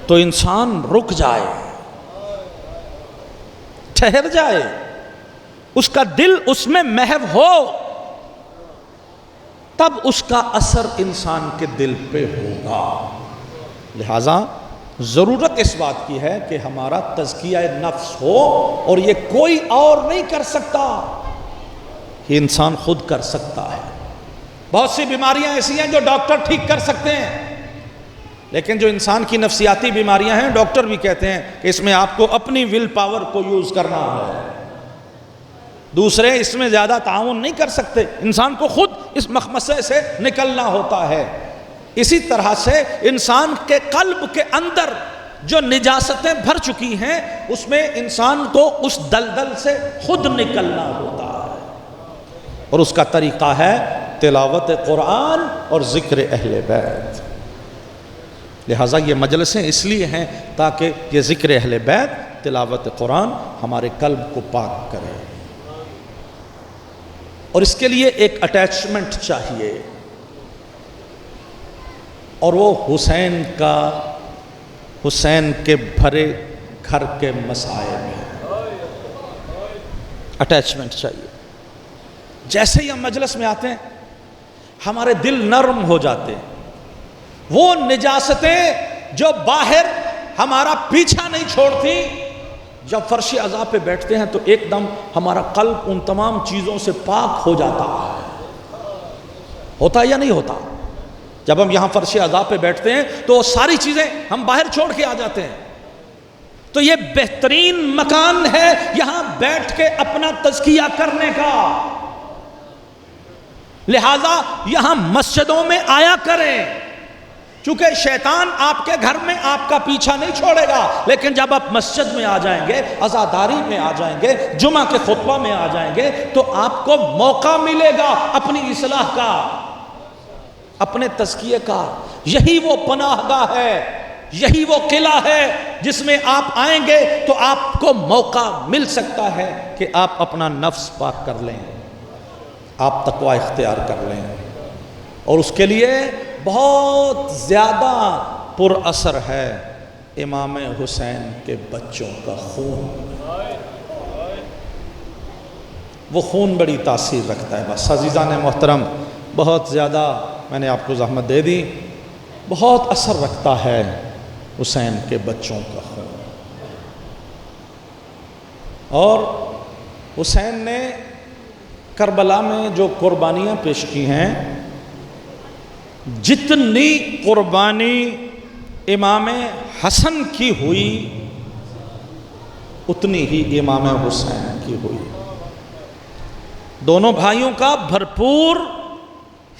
تو انسان رک جائے، ٹھہر جائے، اس کا دل اس میں محو ہو، تب اس کا اثر انسان کے دل پہ ہوگا۔ لہذا ضرورت اس بات کی ہے کہ ہمارا تزکیہ نفس ہو، اور یہ کوئی اور نہیں کر سکتا، یہ انسان خود کر سکتا ہے۔ بہت سی بیماریاں ایسی ہیں جو ڈاکٹر ٹھیک کر سکتے ہیں، لیکن جو انسان کی نفسیاتی بیماریاں ہیں، ڈاکٹر بھی کہتے ہیں کہ اس میں آپ کو اپنی ول پاور کو یوز کرنا ہے، دوسرے اس میں زیادہ تعاون نہیں کر سکتے، انسان کو خود اس مخمصے سے نکلنا ہوتا ہے۔ اسی طرح سے انسان کے قلب کے اندر جو نجاستیں بھر چکی ہیں، اس میں انسان کو اس دلدل سے خود نکلنا ہوتا ہے، اور اس کا طریقہ ہے تلاوت قرآن اور ذکر اہل بیت۔ لہٰذا یہ مجلسیں اس لیے ہیں تاکہ یہ ذکر اہل بیت، تلاوت قرآن ہمارے قلب کو پاک کرے، اور اس کے لیے ایک اٹیچمنٹ چاہیے، اور وہ حسین کے بھرے گھر کے مسائل میں اٹیچمنٹ چاہیے۔ جیسے ہی ہم مجلس میں آتے ہیں ہمارے دل نرم ہو جاتے ہیں، وہ نجاستیں جو باہر ہمارا پیچھا نہیں چھوڑتی، جب فرش عزا پہ بیٹھتے ہیں تو ایک دم ہمارا قلب ان تمام چیزوں سے پاک ہو جاتا ہے۔ ہوتا یا نہیں ہوتا؟ جب ہم یہاں فرش عزا پہ بیٹھتے ہیں تو ساری چیزیں ہم باہر چھوڑ کے آ جاتے ہیں، تو یہ بہترین مکان ہے یہاں بیٹھ کے اپنا تزکیہ کرنے کا۔ لہذا یہاں مسجدوں میں آیا کریں، چونکہ شیطان آپ کے گھر میں آپ کا پیچھا نہیں چھوڑے گا، لیکن جب آپ مسجد میں آ جائیں گے، عزاداری میں آ جائیں گے، جمعہ کے خطبہ میں آ جائیں گے، تو آپ کو موقع ملے گا اپنی اصلاح کا، اپنے تزکیے کا۔ یہی وہ پناہ گاہ ہے، یہی وہ قلعہ ہے جس میں آپ آئیں گے تو آپ کو موقع مل سکتا ہے کہ آپ اپنا نفس پاک کر لیں، آپ تقوی اختیار کر لیں، اور اس کے لیے بہت زیادہ پر اثر ہے امام حسین کے بچوں کا خون۔ وہ خون بڑی تاثیر رکھتا ہے۔ بس عزیزان محترم، بہت زیادہ میں نے آپ کو زحمت دے دی، بہت اثر رکھتا ہے حسین کے بچوں کا خون۔ اور حسین نے کربلا میں جو قربانیاں پیش کی ہیں، جتنی قربانی امام حسن کی ہوئی اتنی ہی امام حسین کی ہوئی۔ دونوں بھائیوں کا بھرپور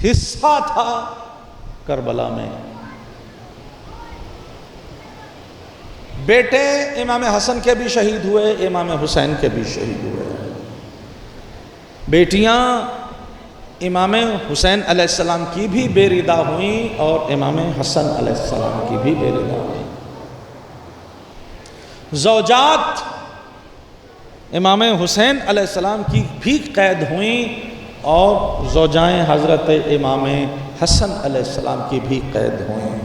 حصہ تھا کربلا میں۔ بیٹے امام حسن کے بھی شہید ہوئے، امام حسین کے بھی شہید ہوئے۔ بیٹیاں امام حسین علیہ السلام کی بھی بے ردا ہوئیں اور امام حسن علیہ السلام کی بھی بے ردا ہوئیں۔ زوجات امام حسین علیہ السلام کی بھی قید ہوئیں اور زوجائیں حضرت امام حسن علیہ السلام کی بھی قید ہوئیں۔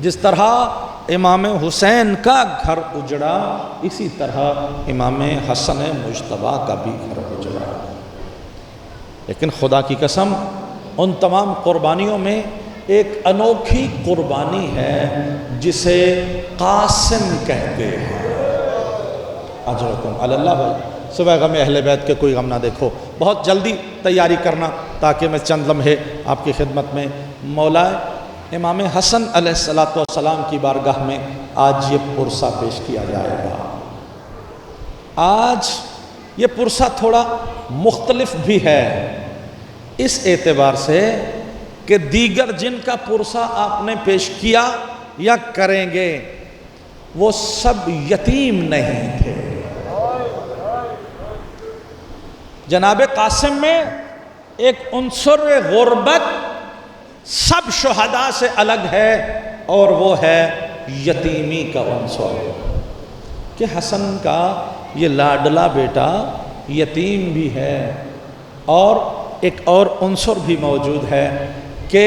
جس طرح امام حسین کا گھر اجڑا، اسی طرح امام حسن مجتبیٰ کا بھی گھر اجڑا۔ لیکن خدا کی قسم ان تمام قربانیوں میں ایک انوکھی قربانی ہے جسے قاسم کہتے ہیں۔ اجرکم علی اللہ۔ بھائی صبح غم اہل بیت کے کوئی غم نہ دیکھو، بہت جلدی تیاری کرنا تاکہ میں چند لمحے آپ کی خدمت میں مولا امام حسن علیہ السلام کی بارگاہ میں آج یہ پرسہ پیش کیا جائے گا۔ آج یہ پرسہ تھوڑا مختلف بھی ہے اس اعتبار سے کہ دیگر جن کا پرسہ آپ نے پیش کیا یا کریں گے وہ سب یتیم نہیں تھے۔ جناب قاسم میں ایک عنصر غربت سب شہداء سے الگ ہے اور وہ ہے یتیمی کا عنصر، کہ حسن کا یہ لاڈلا بیٹا یتیم بھی ہے، اور ایک اور عنصر بھی موجود ہے کہ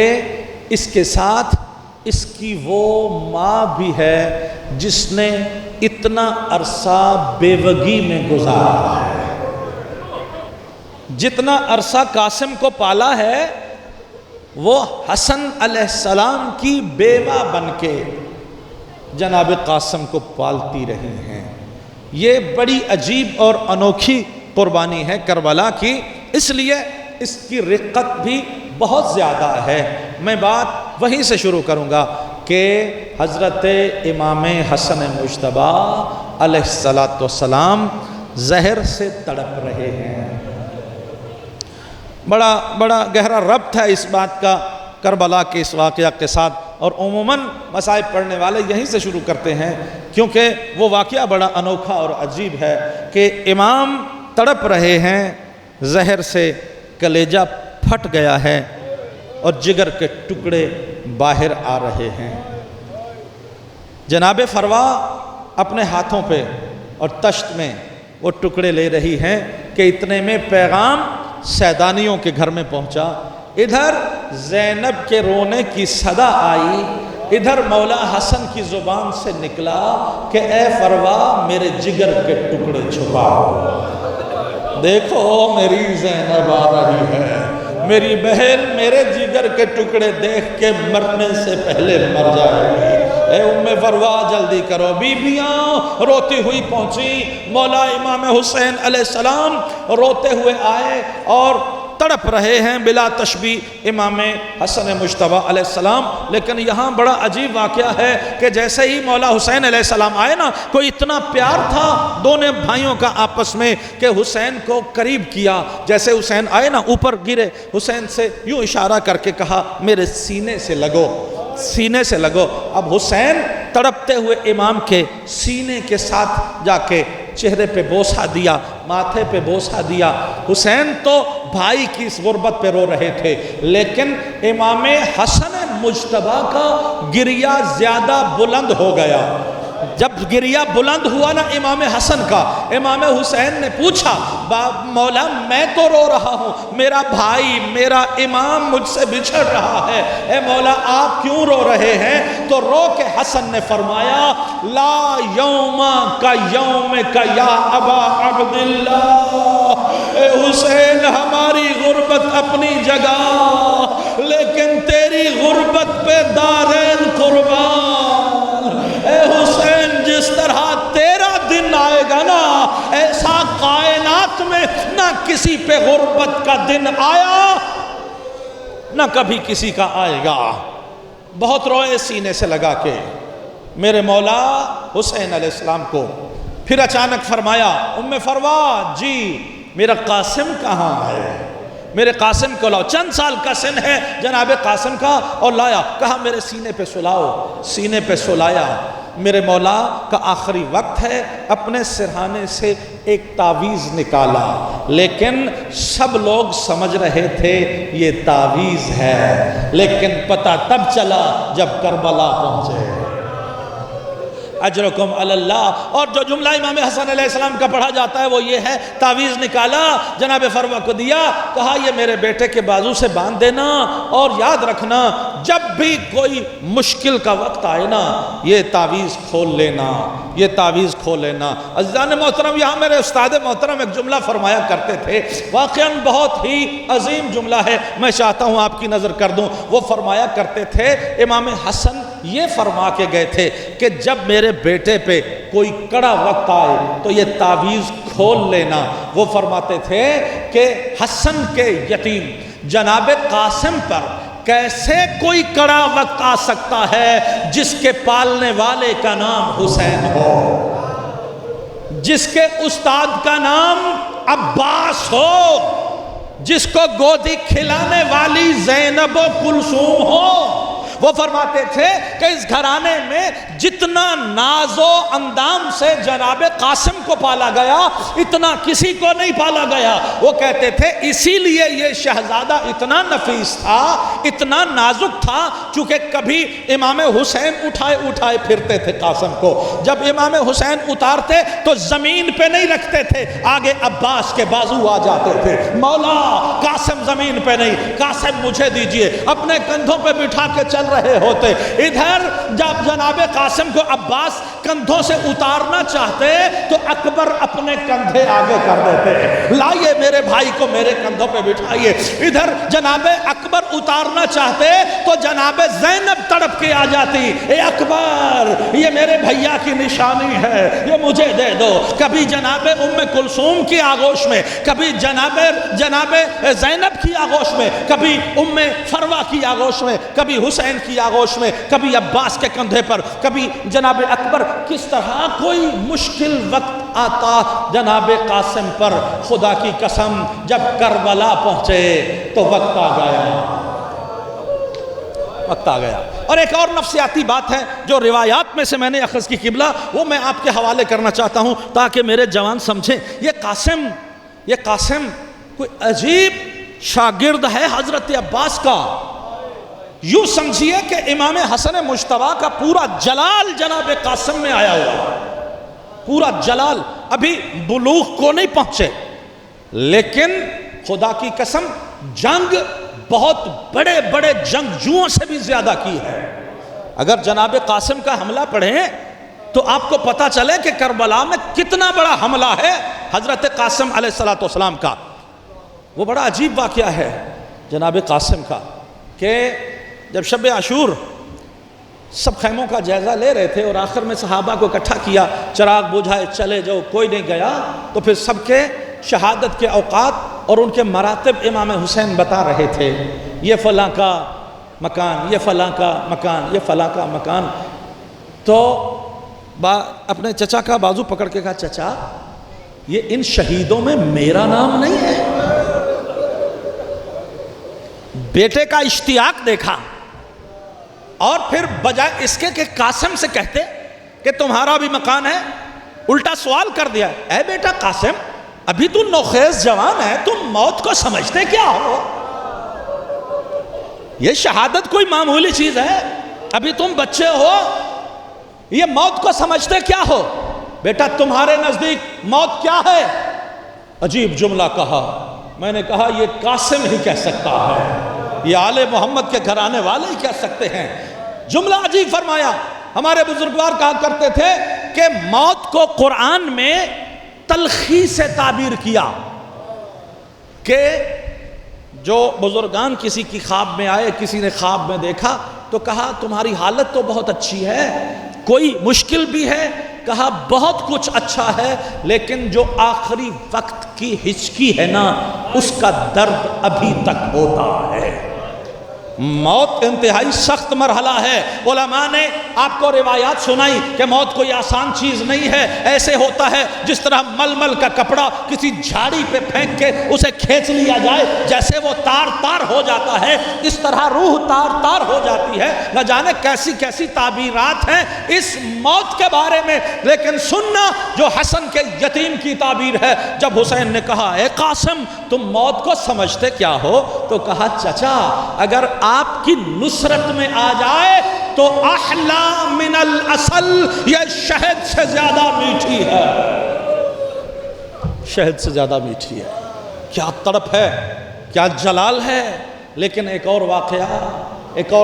اس کے ساتھ اس کی وہ ماں بھی ہے جس نے اتنا عرصہ بیوگی میں گزارا ہے۔ جتنا عرصہ قاسم کو پالا ہے وہ حسن علیہ السلام کی بیوہ بن کے جناب قاسم کو پالتی رہی ہیں۔ یہ بڑی عجیب اور انوکھی قربانی ہے کربلا کی، اس لیے اس کی رقت بھی بہت زیادہ ہے۔ میں بات وہیں سے شروع کروں گا کہ حضرت امام حسن مجتبیٰ علیہ السلام زہر سے تڑپ رہے ہیں۔ بڑا گہرا ربط ہے اس بات کا کربلا کے اس واقعہ کے ساتھ، اور عموماً مصائب پڑھنے والے یہیں سے شروع کرتے ہیں کیونکہ وہ واقعہ بڑا انوکھا اور عجیب ہے کہ امام تڑپ رہے ہیں، زہر سے کلیجہ پھٹ گیا ہے اور جگر کے ٹکڑے باہر آ رہے ہیں۔ جناب فروا اپنے ہاتھوں پہ اور تشت میں وہ ٹکڑے لے رہی ہیں کہ اتنے میں پیغام سیدانیوں کے گھر میں پہنچا۔ ادھر زینب کے رونے کی صدا آئی، ادھر مولا حسن کی زبان سے نکلا کہ اے فروا میرے جگر کے ٹکڑے چھپاؤ۔ دیکھو میری زینب آ رہی ہے، میری بہن میرے جگر کے ٹکڑے دیکھ کے مرنے سے پہلے مر جائے گی۔ اے ام فروا جلدی کرو۔ بیویاں روتی ہوئی پہنچی، مولا امام حسین علیہ السلام روتے ہوئے آئے اور تڑپ رہے ہیں بلا تشبیہ امام حسن مجتبیٰ علیہ السلام۔ لیکن یہاں بڑا عجیب واقعہ ہے کہ جیسے ہی مولا حسین علیہ السلام آئے نا، کوئی اتنا پیار تھا دونوں بھائیوں کا آپس میں کہ حسین کو قریب کیا۔ جیسے حسین آئے نا اوپر گرے، حسین سے یوں اشارہ کر کے کہا میرے سینے سے لگو، سینے سے لگو۔ اب حسین تڑپتے ہوئے امام کے سینے کے ساتھ جا کے چہرے پہ بوسہ دیا، ماتھے پہ بوسہ دیا۔ حسین تو بھائی کی اس غربت پہ رو رہے تھے، لیکن امام حسن مجتبیٰ کا گریہ زیادہ بلند ہو گیا۔ جب گریہ بلند ہوا نا امام حسن کا، امام حسین نے پوچھا مولا میں تو رو رہا ہوں، میرا بھائی میرا امام مجھ سے بچھڑ رہا ہے، اے مولا آپ کیوں رو رہے ہیں؟ تو رو کے حسن نے فرمایا لا یوم کا یوم کا یا ابا عبداللہ، اے حسین ہماری غربت اپنی جگہ لیکن تیری غربت پہ دارین قربان۔ اے حسین جس طرح تیرا دن آئے گا نا، ایسا کائنات میں نہ کسی پہ غربت کا دن آیا نہ کبھی کسی کا آئے گا۔ بہت روئے سینے سے لگا کے میرے مولا حسین علیہ السلام کو۔ پھر اچانک فرمایا ام فروا جی میرا قاسم کہاں ہے؟ میرے قاسم کو لاؤ۔ چند سال کا سن ہے جناب قاسم کا، اور لایا، کہا میرے سینے پہ سلاؤ۔ سینے پہ سلایا، میرے مولا کا آخری وقت ہے، اپنے سرہانے سے ایک تعویذ نکالا، لیکن سب لوگ سمجھ رہے تھے یہ تعویذ ہے، لیکن پتہ تب چلا جب کربلا پہنچے۔ اجرکم علی اللہ۔ اور جو جملہ امام حسن علیہ السلام کا پڑھا جاتا ہے وہ یہ ہے، تعویذ نکالا، جناب فروا کو دیا، کہا یہ میرے بیٹے کے بازو سے باندھ دینا، اور یاد رکھنا جب بھی کوئی مشکل کا وقت آئے نا یہ تعویذ کھول لینا، یہ تعویذ کھول لینا۔ عزیزان محترم، یہاں میرے استاد محترم ایک جملہ فرمایا کرتے تھے، واقعاً بہت ہی عظیم جملہ ہے، میں چاہتا ہوں آپ کی نظر کر دوں۔ وہ فرمایا کرتے تھے، امام حسن یہ فرما کے گئے تھے کہ جب میرے بیٹے پہ کوئی کڑا وقت آئے تو یہ تعویذ کھول لینا۔ وہ فرماتے تھے کہ حسن کے یتیم جناب قاسم پر کیسے کوئی کڑا وقت آ سکتا ہے جس کے پالنے والے کا نام حسین ہو، جس کے استاد کا نام عباس ہو، جس کو گودی کھلانے والی زینب و کلثوم ہو۔ وہ فرماتے تھے کہ اس گھرانے میں جتنا ناز و اندام سے جناب قاسم کو پالا گیا اتنا کسی کو نہیں پالا گیا۔ وہ کہتے تھے اسی لیے یہ شہزادہ اتنا نفیس تھا، اتنا نازک تھا، چونکہ کبھی امام حسین اٹھائے پھرتے تھے قاسم کو، جب امام حسین اتارتے تو زمین پہ نہیں رکھتے تھے، آگے عباس کے بازو آ جاتے تھے، مولا قاسم زمین پہ نہیں، قاسم مجھے دیجئے، اپنے کندھوں پہ بٹھا کے چل رہے ہوتے۔ ادھر جب جناب قاسم کو عباس کندھوں سے اتارنا چاہتے تو اکبر اپنے کندھے آگے کر دیتے، لائیے میرے بھائی کو میرے کندھوں پہ بٹھائیے۔ ادھر جناب اکبر اتارنا چاہتے تو جناب زینب تڑپ کے آ جاتی، اے اکبر یہ میرے بھیا کی نشانی ہے، یہ مجھے دے دو۔ کبھی جناب ام کلثوم کی آغوش میں، کبھی جناب زینب کی آغوش میں، کبھی ام فروا کی آغوش میں، کبھی حسین کی آغوش میں، کبھی عباس کے کندھے پر، کبھی جناب اکبر۔ کس طرح کوئی مشکل وقت آتا جناب قاسم پر، خدا کی قسم جب کربلا پہنچے تو وقت آ گیا، وقت آ گیا۔ اور ایک اور نفسیاتی بات ہے جو روایات میں سے میں نے اخذ کی قبلہ، وہ میں آپ کے حوالے کرنا چاہتا ہوں تاکہ میرے جوان سمجھیں۔ یہ قاسم کوئی عجیب شاگرد ہے حضرت عباس کا۔ یوں سمجھیے کہ امام حسن مجتبیٰ کا پورا جلال جناب قاسم میں آیا ہوا، پورا جلال، ابھی بلوغ کو نہیں پہنچے، لیکن خدا کی قسم جنگ بہت بڑے بڑے جنگجوؤں سے بھی زیادہ کی ہے۔ اگر جناب قاسم کا حملہ پڑھیں تو آپ کو پتہ چلے کہ کربلا میں کتنا بڑا حملہ ہے حضرت قاسم علیہ السلام کا۔ وہ بڑا عجیب واقعہ ہے جناب قاسم کا کہ جب شب عاشور سب خیموں کا جائزہ لے رہے تھے اور آخر میں صحابہ کو اکٹھا کیا، چراغ بجھائے چلے جاؤ، کوئی نہیں گیا، تو پھر سب کے شہادت کے اوقات اور ان کے مراتب امام حسین بتا رہے تھے، یہ فلاں کا مکان، یہ فلاں کا مکان، یہ فلاں کا مکان۔ تو اپنے چچا کا بازو پکڑ کے کہا، چچا یہ ان شہیدوں میں میرا نام نہیں ہے؟ بیٹے کا اشتیاق دیکھا، اور پھر بجائے اس کے کہ قاسم سے کہتے کہ تمہارا بھی مکان ہے، الٹا سوال کر دیا، اے بیٹا قاسم ابھی تو نوخیز جوان ہے، تم موت کو سمجھتے کیا ہو؟ یہ شہادت کوئی معمولی چیز ہے، ابھی تم بچے ہو، یہ موت کو سمجھتے کیا ہو؟ بیٹا تمہارے نزدیک موت کیا ہے؟ عجیب جملہ کہا، میں نے کہا یہ قاسم ہی کہہ سکتا ہے، یہ آل محمد کے گھرانے والے ہی کہہ سکتے ہیں۔ جملہ عجیب فرمایا۔ ہمارے بزرگوار کہا کرتے تھے کہ موت کو قرآن میں تلخی سے تعبیر کیا، کہ جو بزرگان کسی کی خواب میں آئے، کسی نے خواب میں دیکھا تو کہا تمہاری حالت تو بہت اچھی ہے، کوئی مشکل بھی ہے؟ کہا بہت کچھ اچھا ہے، لیکن جو آخری وقت کی ہچکی ہے نا اس کا درد ابھی تک ہوتا ہے۔ موت انتہائی سخت مرحلہ ہے۔ علماء نے آپ کو روایات سنائی کہ موت کوئی آسان چیز نہیں ہے، ایسے ہوتا ہے جس طرح ململ کا کپڑا کسی جھاڑی پہ پھینک کے اسے کھینچ لیا جائے، جیسے وہ تار تار ہو جاتا ہے اس طرح روح تار تار ہو جاتی ہے۔ نہ جانے کیسی کیسی تعبیرات ہیں اس موت کے بارے میں، لیکن سننا جو حسن کے یتیم کی تعبیر ہے۔ جب حسین نے کہا اے قاسم تم موت کو سمجھتے کیا ہو، تو کہا چچا اگر آپ کی نصرت میں آ جائے تو احلا من العسل، یہ شہد سے زیادہ میٹھی ہے، شہد سے زیادہ میٹھی ہے۔ کیا تڑپ ہے، کیا جلال ہے۔ لیکن ایک اور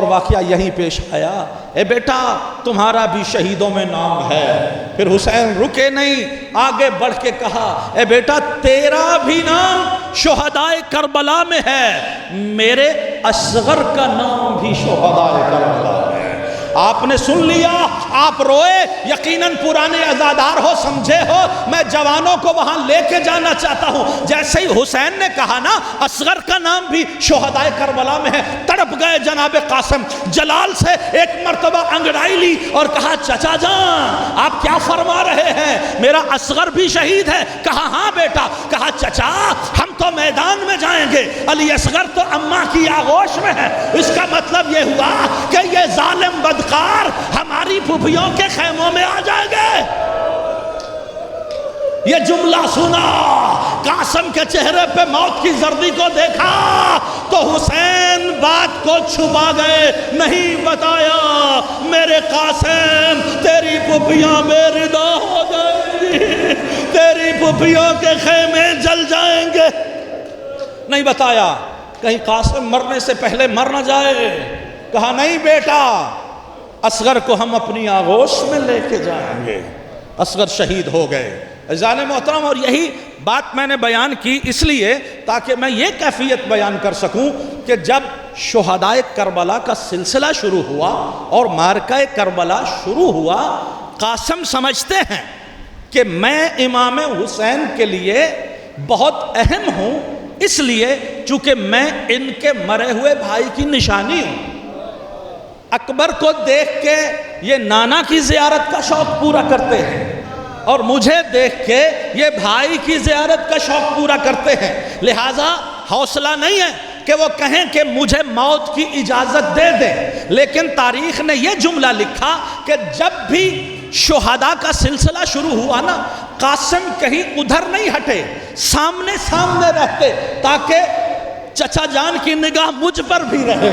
واقعہ یہیں پیش آیا، اے بیٹا تمہارا بھی شہیدوں میں نام ہے۔ پھر حسین رکے نہیں، آگے بڑھ کے کہا اے بیٹا تیرا بھی نام شہدائے کربلا میں ہے، میرے اصغر کا نام بھی شہدائے کربلا میں ہے۔ آپ نے سن لیا، آپ روئے، یقیناً پرانے عزادار ہو، سمجھے ہو، میں جوانوں کو وہاں لے کے جانا چاہتا ہوں۔ جیسے ہی حسین نے کہا نا اصغر کا نام بھی شہدائے کربلا میں ہے، تڑپ گئے جناب قاسم، جلال سے ایک مرتبہ انگڑائی لی اور کہا چچا جان آپ کیا فرما رہے ہیں، میرا اصغر بھی شہید ہے؟ کہا ہاں بیٹا۔ کہا چچا ہم تو میدان میں جائیں گے، علی اصغر تو اماں کی آغوش میں ہے، اس کا مطلب یہ ہوا کہ یہ ظالم بدکار ہماری پھوپھیوں کے خیموں میں آ جائیں گے۔ یہ جملہ سنا، قاسم کے چہرے پہ موت کی زردی کو دیکھا تو حسین بات کو چھپا گئے، نہیں بتایا میرے قاسم تیری پھوپھیاں بے ردا ہو جائیں گی، تیری پھوپھیوں کے خیمے جل جائیں گے، نہیں بتایا کہیں قاسم مرنے سے پہلے مر نہ جائے۔ کہا نہیں بیٹا اصغر کو ہم اپنی آغوش میں لے کے جائیں گے۔ اصغر شہید ہو گئے۔ عزیزان محترم، اور یہی بات میں نے بیان کی اس لیے تاکہ میں یہ کیفیت بیان کر سکوں کہ جب شہدائے کربلا کا سلسلہ شروع ہوا اور معرکہ کربلا شروع ہوا، قاسم سمجھتے ہیں کہ میں امام حسین کے لیے بہت اہم ہوں، اس لیے چونکہ میں ان کے مرے ہوئے بھائی کی نشانی ہوں۔ اکبر کو دیکھ کے یہ نانا کی زیارت کا شوق پورا کرتے ہیں اور مجھے دیکھ کے یہ بھائی کی زیارت کا شوق پورا کرتے ہیں، لہٰذا حوصلہ نہیں ہے کہ وہ کہیں کہ مجھے موت کی اجازت دے دیں، لیکن تاریخ نے یہ جملہ لکھا کہ جب بھی شہداء کا سلسلہ شروع ہوا نا، قاسم کہیں ادھر نہیں ہٹے، سامنے سامنے رہتے تاکہ چچا جان کی نگاہ مجھ پر بھی رہے۔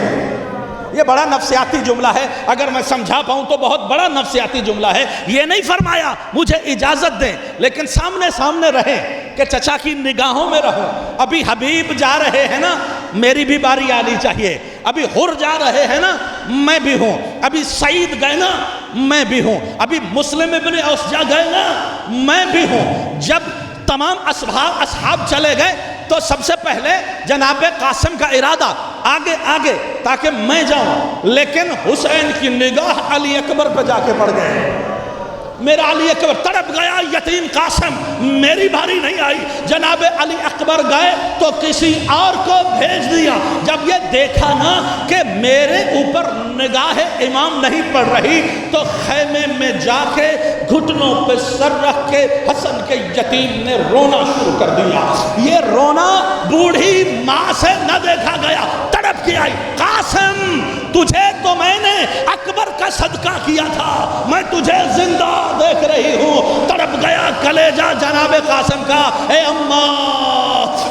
یہ بڑا نفسیاتی جملہ ہے، اگر میں سمجھا پاؤں تو بہت بڑا نفسیاتی جملہ ہے۔ یہ نہیں فرمایا مجھے اجازت دیں، لیکن سامنے سامنے رہیں کہ چچا کی نگاہوں میں رہوں۔ ابھی حبیب جا رہے ہیں نا، میری بھی باری آنی چاہیے۔ ابھی حر جا رہے ہیں نا، میں بھی ہوں۔ ابھی سعید گئے نا، میں بھی ہوں۔ ابھی مسلم ابن اوسجہ گئے نا، میں بھی ہوں۔ جب تمام اصحاب چلے گئے تو سب سے پہلے جناب قاسم کا ارادہ آگے آگے تاکہ میں جاؤں، لیکن حسین کی نگاہ علی اکبر پہ جا کے پڑ گئے۔ میرا علی اکبر تڑپ گیا، یتیم قاسم میری باری نہیں آئی۔ جناب علی اکبر گئے تو کسی اور کو بھیج دیا۔ جب یہ دیکھا نا کہ میرے اوپر نگاہ امام نہیں پڑ رہی تو خیمے میں جا کے گھٹنوں پہ سر رکھ کے حسن کے یتیم نے رونا شروع کر دیا۔ یہ رونا بوڑھی ماں سے نہ دیکھا گیا، تڑپ کے آئی، قاسم تجھے تو میں نے اکبر کا صدقہ کیا تھا، میں تجھے زندہ دیکھ رہی ہوں۔ تڑپ گیا کلیجہ جناب قاسم کا، اے اماں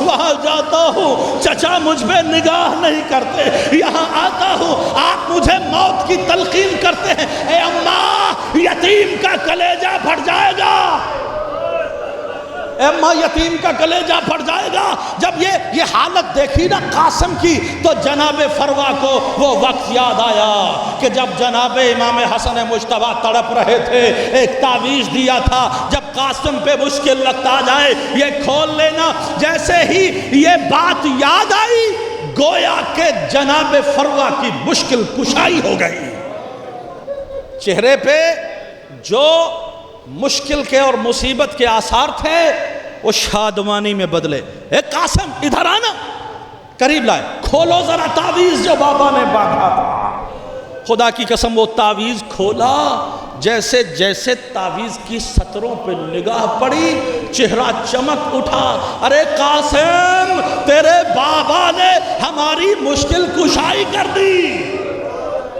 وہاں جاتا ہوں چچا مجھ پہ نگاہ نہیں کرتے، یہاں آتا ہوں آپ مجھے موت کی تلقین کرتے ہیں، اے اماں یتیم کا کلیجہ پھٹ جائے گا، اے اماں یتیم کا کلیجہ پھٹ جائے گا۔ جب یہ حالت دیکھی نا قاسم کی تو جناب فروا کو وہ وقت یاد آیا کہ جب جناب امام حسن مجتبیٰ تڑپ رہے تھے، ایک تعویذ دیا تھا جب قاسم پہ مشکل لگتا جائے یہ کھول لینا۔ جیسے ہی یہ بات یاد آئی گویا کہ جناب فروا کی مشکل کشائی ہو گئی، چہرے پہ جو مشکل کے اور مصیبت کے آثار تھے وہ شادمانی میں بدلے۔ اے قاسم ادھر آنا، قریب لائے، کھولو ذرا تعویذ جو بابا نے باندھا تھا۔ خدا کی قسم وہ تعویذ کھولا، جیسے جیسے تعویذ کی سطروں پہ نگاہ پڑی چہرہ چمک اٹھا، ارے قاسم تیرے بابا نے ہماری مشکل کشائی کر دی،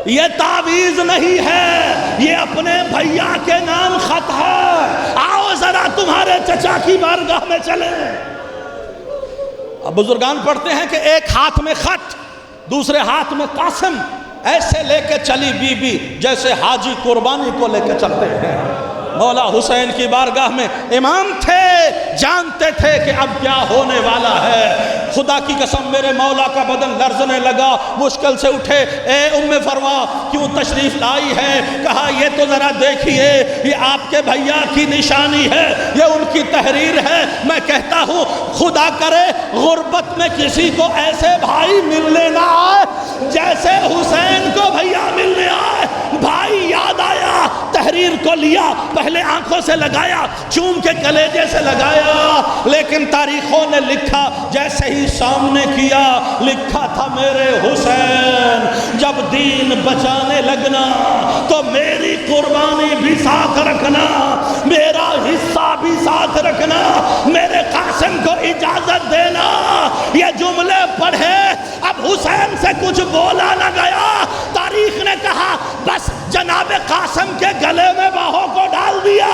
یہ تعویذ نہیں ہے، یہ اپنے بھیا کے نام خط ہے، آؤ ذرا تمہارے چچا کی بارگاہ میں چلیں۔ اب بزرگان پڑھتے ہیں کہ ایک ہاتھ میں خط، دوسرے ہاتھ میں قاسم، ایسے لے کے چلی بی بی جیسے حاجی قربانی کو لے کے چلتے ہیں۔ مولا حسین کی بارگاہ میں امام تھے، جانتے تھے کہ اب کیا ہونے والا ہے۔ خدا کی قسم میرے مولا کا بدن لرزنے لگا، مشکل سے اٹھے، اے ام فروا کیوں تشریف لائی ہے؟ کہا یہ تو ذرا دیکھیے، یہ آپ کے بھیا کی نشانی ہے، یہ ان کی تحریر ہے۔ میں کہتا ہوں خدا کرے غربت میں کسی کو ایسے بھائی ملنے نہ آئے جیسے حسین کو بھیا ملنے آئے۔ بھائی یاد آیا، تحریر کو لیا، پہلے آنکھوں سے لگایا، چوم کے کلیجے سے لگایا، لیکن تاریخوں نے لکھا جیسے ہی سامنے کیا، لکھا تھا میرے حسین جب دین بچانے لگنا تو میری قربانی بھی ساتھ رکھنا، میرا حصہ بھی ساتھ رکھنا، میرے قاسم کو اجازت دینا۔ یہ جملے پڑھے، اب حسین سے کچھ بولا نہ گیا۔ تاریخ نے کہا بس جناب قاسم کے گلے میں باہوں کو ڈال دیا۔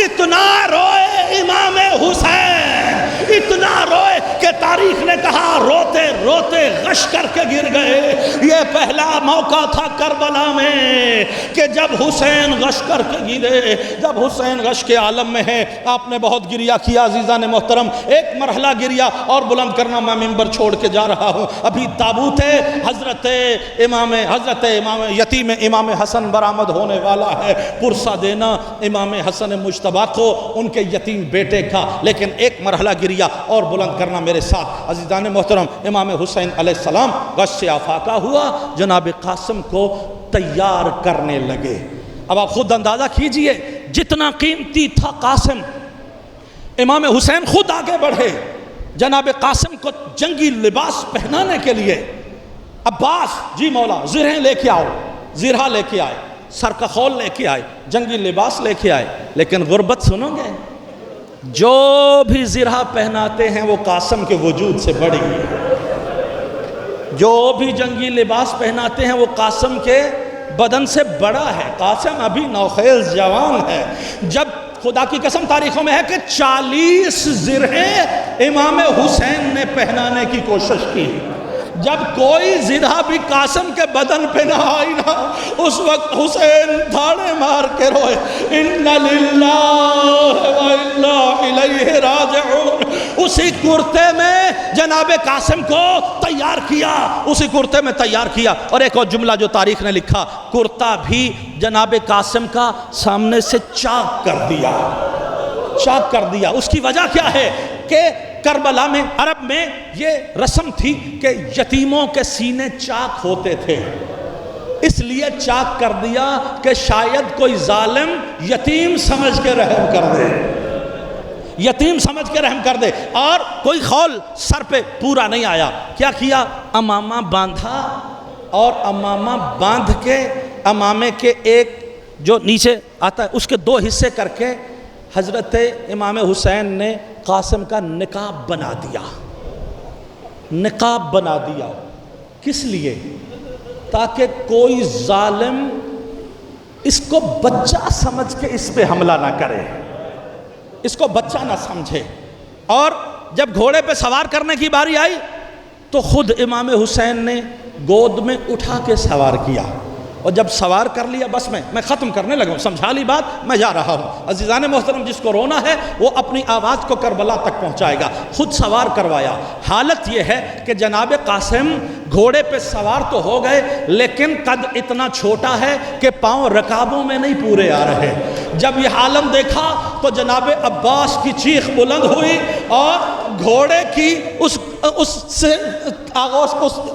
اتنا روئے امام حسین، اتنا روئے کہ تاریخ نے کہا روتے روتے غش کر کے گر گئے۔ یہ پہلا موقع تھا کربلا میں کہ جب حسین غش کر کے گرے، جب حسین غش کے عالم میں ہے۔ آپ نے بہت گریہ کیا عزیزان محترم، ایک مرحلہ گریہ اور بلند کرنا، میں ممبر چھوڑ کے جا رہا ہوں۔ ابھی تابوت حضرت امام یتیم امام حسن برآمد ہونے والا ہے، پرسہ دینا امام حسن مجتبیٰ کو ان کے یتیم بیٹے کا، لیکن ایک مرحلہ گریہ اور بلند کرنا میرے ساتھ عزیزان محترم۔ امام حسین علیہ السلام غش سے آفاقہ ہوا، جناب قاسم کو تیار کرنے لگے۔ اب آپ خود اندازہ کیجئے جتنا قیمتی تھا قاسم، امام حسین خود آگے بڑھے جناب قاسم کو جنگی لباس پہنانے کے لیے۔ عباس جی مولا زرہیں لے کے آؤ، زرہ لے کے آئے، سر کا خول لے کے آئے، جنگی لباس لے کے آئے، لیکن غربت سنو گے، جو بھی زرہ پہناتے ہیں وہ قاسم کے وجود سے بڑی ہے، جو بھی جنگی لباس پہناتے ہیں وہ قاسم کے بدن سے بڑا ہے۔ قاسم ابھی نوخیز جوان ہے۔ جب خدا کی قسم تاریخوں میں ہے کہ 40 زرہیں امام حسین نے پہنانے کی کوشش کی، جب کوئی زرہ بھی قاسم کے بدن پہ نہ آئی نا، اس وقت حسین دھاڑے مار کے روئے، اِنَّ لِلَّهِ وَإِنَّا إِلَيْهِ رَاجِعُونَ۔ اسی کرتے میں جناب قاسم کو تیار کیا، اسی کرتے میں تیار کیا۔ اور ایک اور جملہ جو تاریخ نے لکھا، کرتا بھی جناب قاسم کا سامنے سے چاک کر دیا، چاک کر دیا۔ اس کی وجہ کیا ہے کہ کربلا میں عرب میں یہ رسم تھی کہ یتیموں کے سینے چاک ہوتے تھے، اس لیے چاک کر دیا کہ شاید کوئی ظالم یتیم سمجھ کے رحم کر دے، یتیم سمجھ کے رحم کر دے۔ اور کوئی خول سر پہ پورا نہیں آیا، کیا کیا؟ امامہ باندھا، اور امامہ باندھ کے امامے کے ایک جو نیچے آتا ہے اس کے 2 حصے کر کے حضرت امام حسین نے قاسم کا نقاب بنا دیا، نقاب بنا دیا۔ کس لیے؟ تاکہ کوئی ظالم اس کو بچہ سمجھ کے اس پہ حملہ نہ کرے، اس کو بچہ نہ سمجھے۔ اور جب گھوڑے پہ سوار کرنے کی باری آئی تو خود امام حسین نے گود میں اٹھا کے سوار کیا، اور جب سوار کر لیا، بس میں ختم کرنے لگا ہوں، سمجھا لی بات، میں جا رہا ہوں۔ عزیزان محترم، جس کو رونا ہے وہ اپنی آواز کو کربلا تک پہنچائے گا۔ خود سوار کروایا۔ حالت یہ ہے کہ جناب قاسم گھوڑے پہ سوار تو ہو گئے، لیکن قد اتنا چھوٹا ہے کہ پاؤں رکابوں میں نہیں پورے آ رہے۔ جب یہ عالم دیکھا تو جناب عباس کی چیخ بلند ہوئی، اور گھوڑے کی اس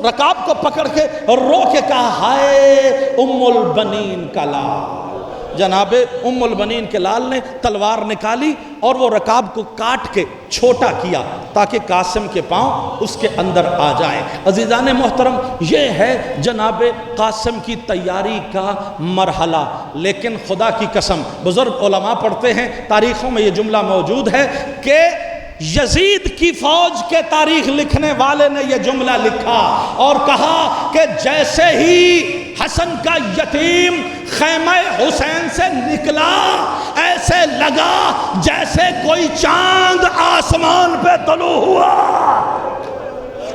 رکاب کو پکڑ کے رو کے کہا، ہائے ام البنین کا لال، جناب ام البنین کے لال نے تلوار نکالی اور وہ رکاب کو کاٹ کے چھوٹا کیا تاکہ قاسم کے پاؤں اس کے اندر آ جائیں۔ عزیزان محترم، یہ ہے جناب قاسم کی تیاری کا مرحلہ۔ لیکن خدا کی قسم، بزرگ علماء پڑھتے ہیں، تاریخوں میں یہ جملہ موجود ہے کہ یزید کی فوج کے تاریخ لکھنے والے نے یہ جملہ لکھا اور کہا کہ جیسے ہی حسن کا یتیم خیمہ حسین سے نکلا، ایسے لگا جیسے کوئی چاند آسمان پہ طلوع ہوا۔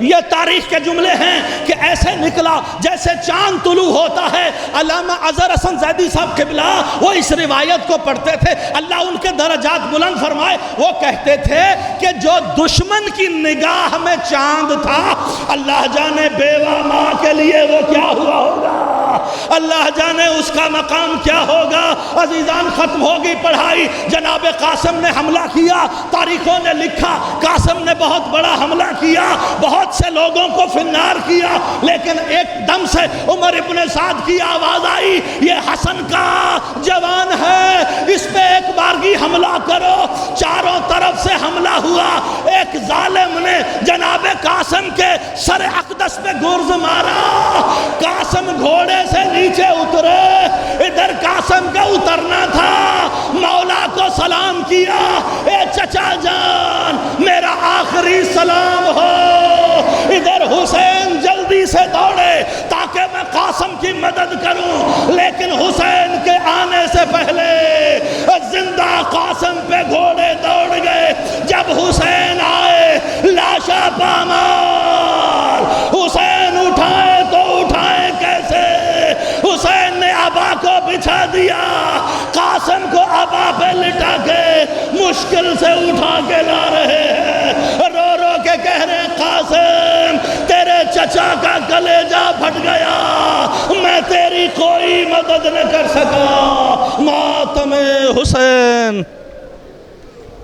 یہ تاریخ کے جملے ہیں کہ ایسے نکلا جیسے چاند طلوع ہوتا ہے۔ علامہ اظہر حسن زیدی صاحب قبلہ وہ اس روایت کو پڑھتے تھے، اللہ ان کے درجات بلند فرمائے۔ وہ کہتے تھے کہ جو دشمن کی نگاہ میں چاند تھا، اللہ جانے بیوہ ماں کے لیے وہ کیا ہوا ہوگا، اللہ جانے اس کا مقام کیا ہوگا۔ عزیزان، ختم ہوگی پڑھائی، جناب قاسم نے حملہ کیا۔ تاریخوں نے لکھا قاسم نے بہت بڑا حملہ کیا، بہت سے لوگوں کو فنار کیا، لیکن ایک دم سے عمر ابن سعد کی آواز آئی، یہ حسن کا جوان ہے، اس پہ ایک بارگی حملہ کرو۔ چاروں طرف سے حملہ ہوا۔ ایک ظالم نے جناب قاسم کے سر اقدس پہ گرز مارا، قاسم گھوڑے سے نیچے اترے، ادھر قاسم کا اترنا تھا، مولا کو سلام کیا، اے چچا جان میرا آخری سلام ہو۔ ادھر حسین جلدی سے دوڑے تاکہ میں قاسم کی مدد کروں، لیکن حسین کے آنے سے پہلے زندہ قاسم پہ گھوڑے دوڑ گئے۔ جب حسین آئے لاشا پامال، حسین اٹھائے تو اٹھائے کیسے؟ حسین نے عبا کو بچھا دیا، قاسم کو عبا پہ لٹا کے مشکل سے اٹھا کے لا رہے ہیں، رو رو کے کہہ رہے ہیں قاسم تیرے چچا کا کلیجہ پھٹ گیا، میں تیری کوئی مدد نہ کر سکا۔ ماتم حسین۔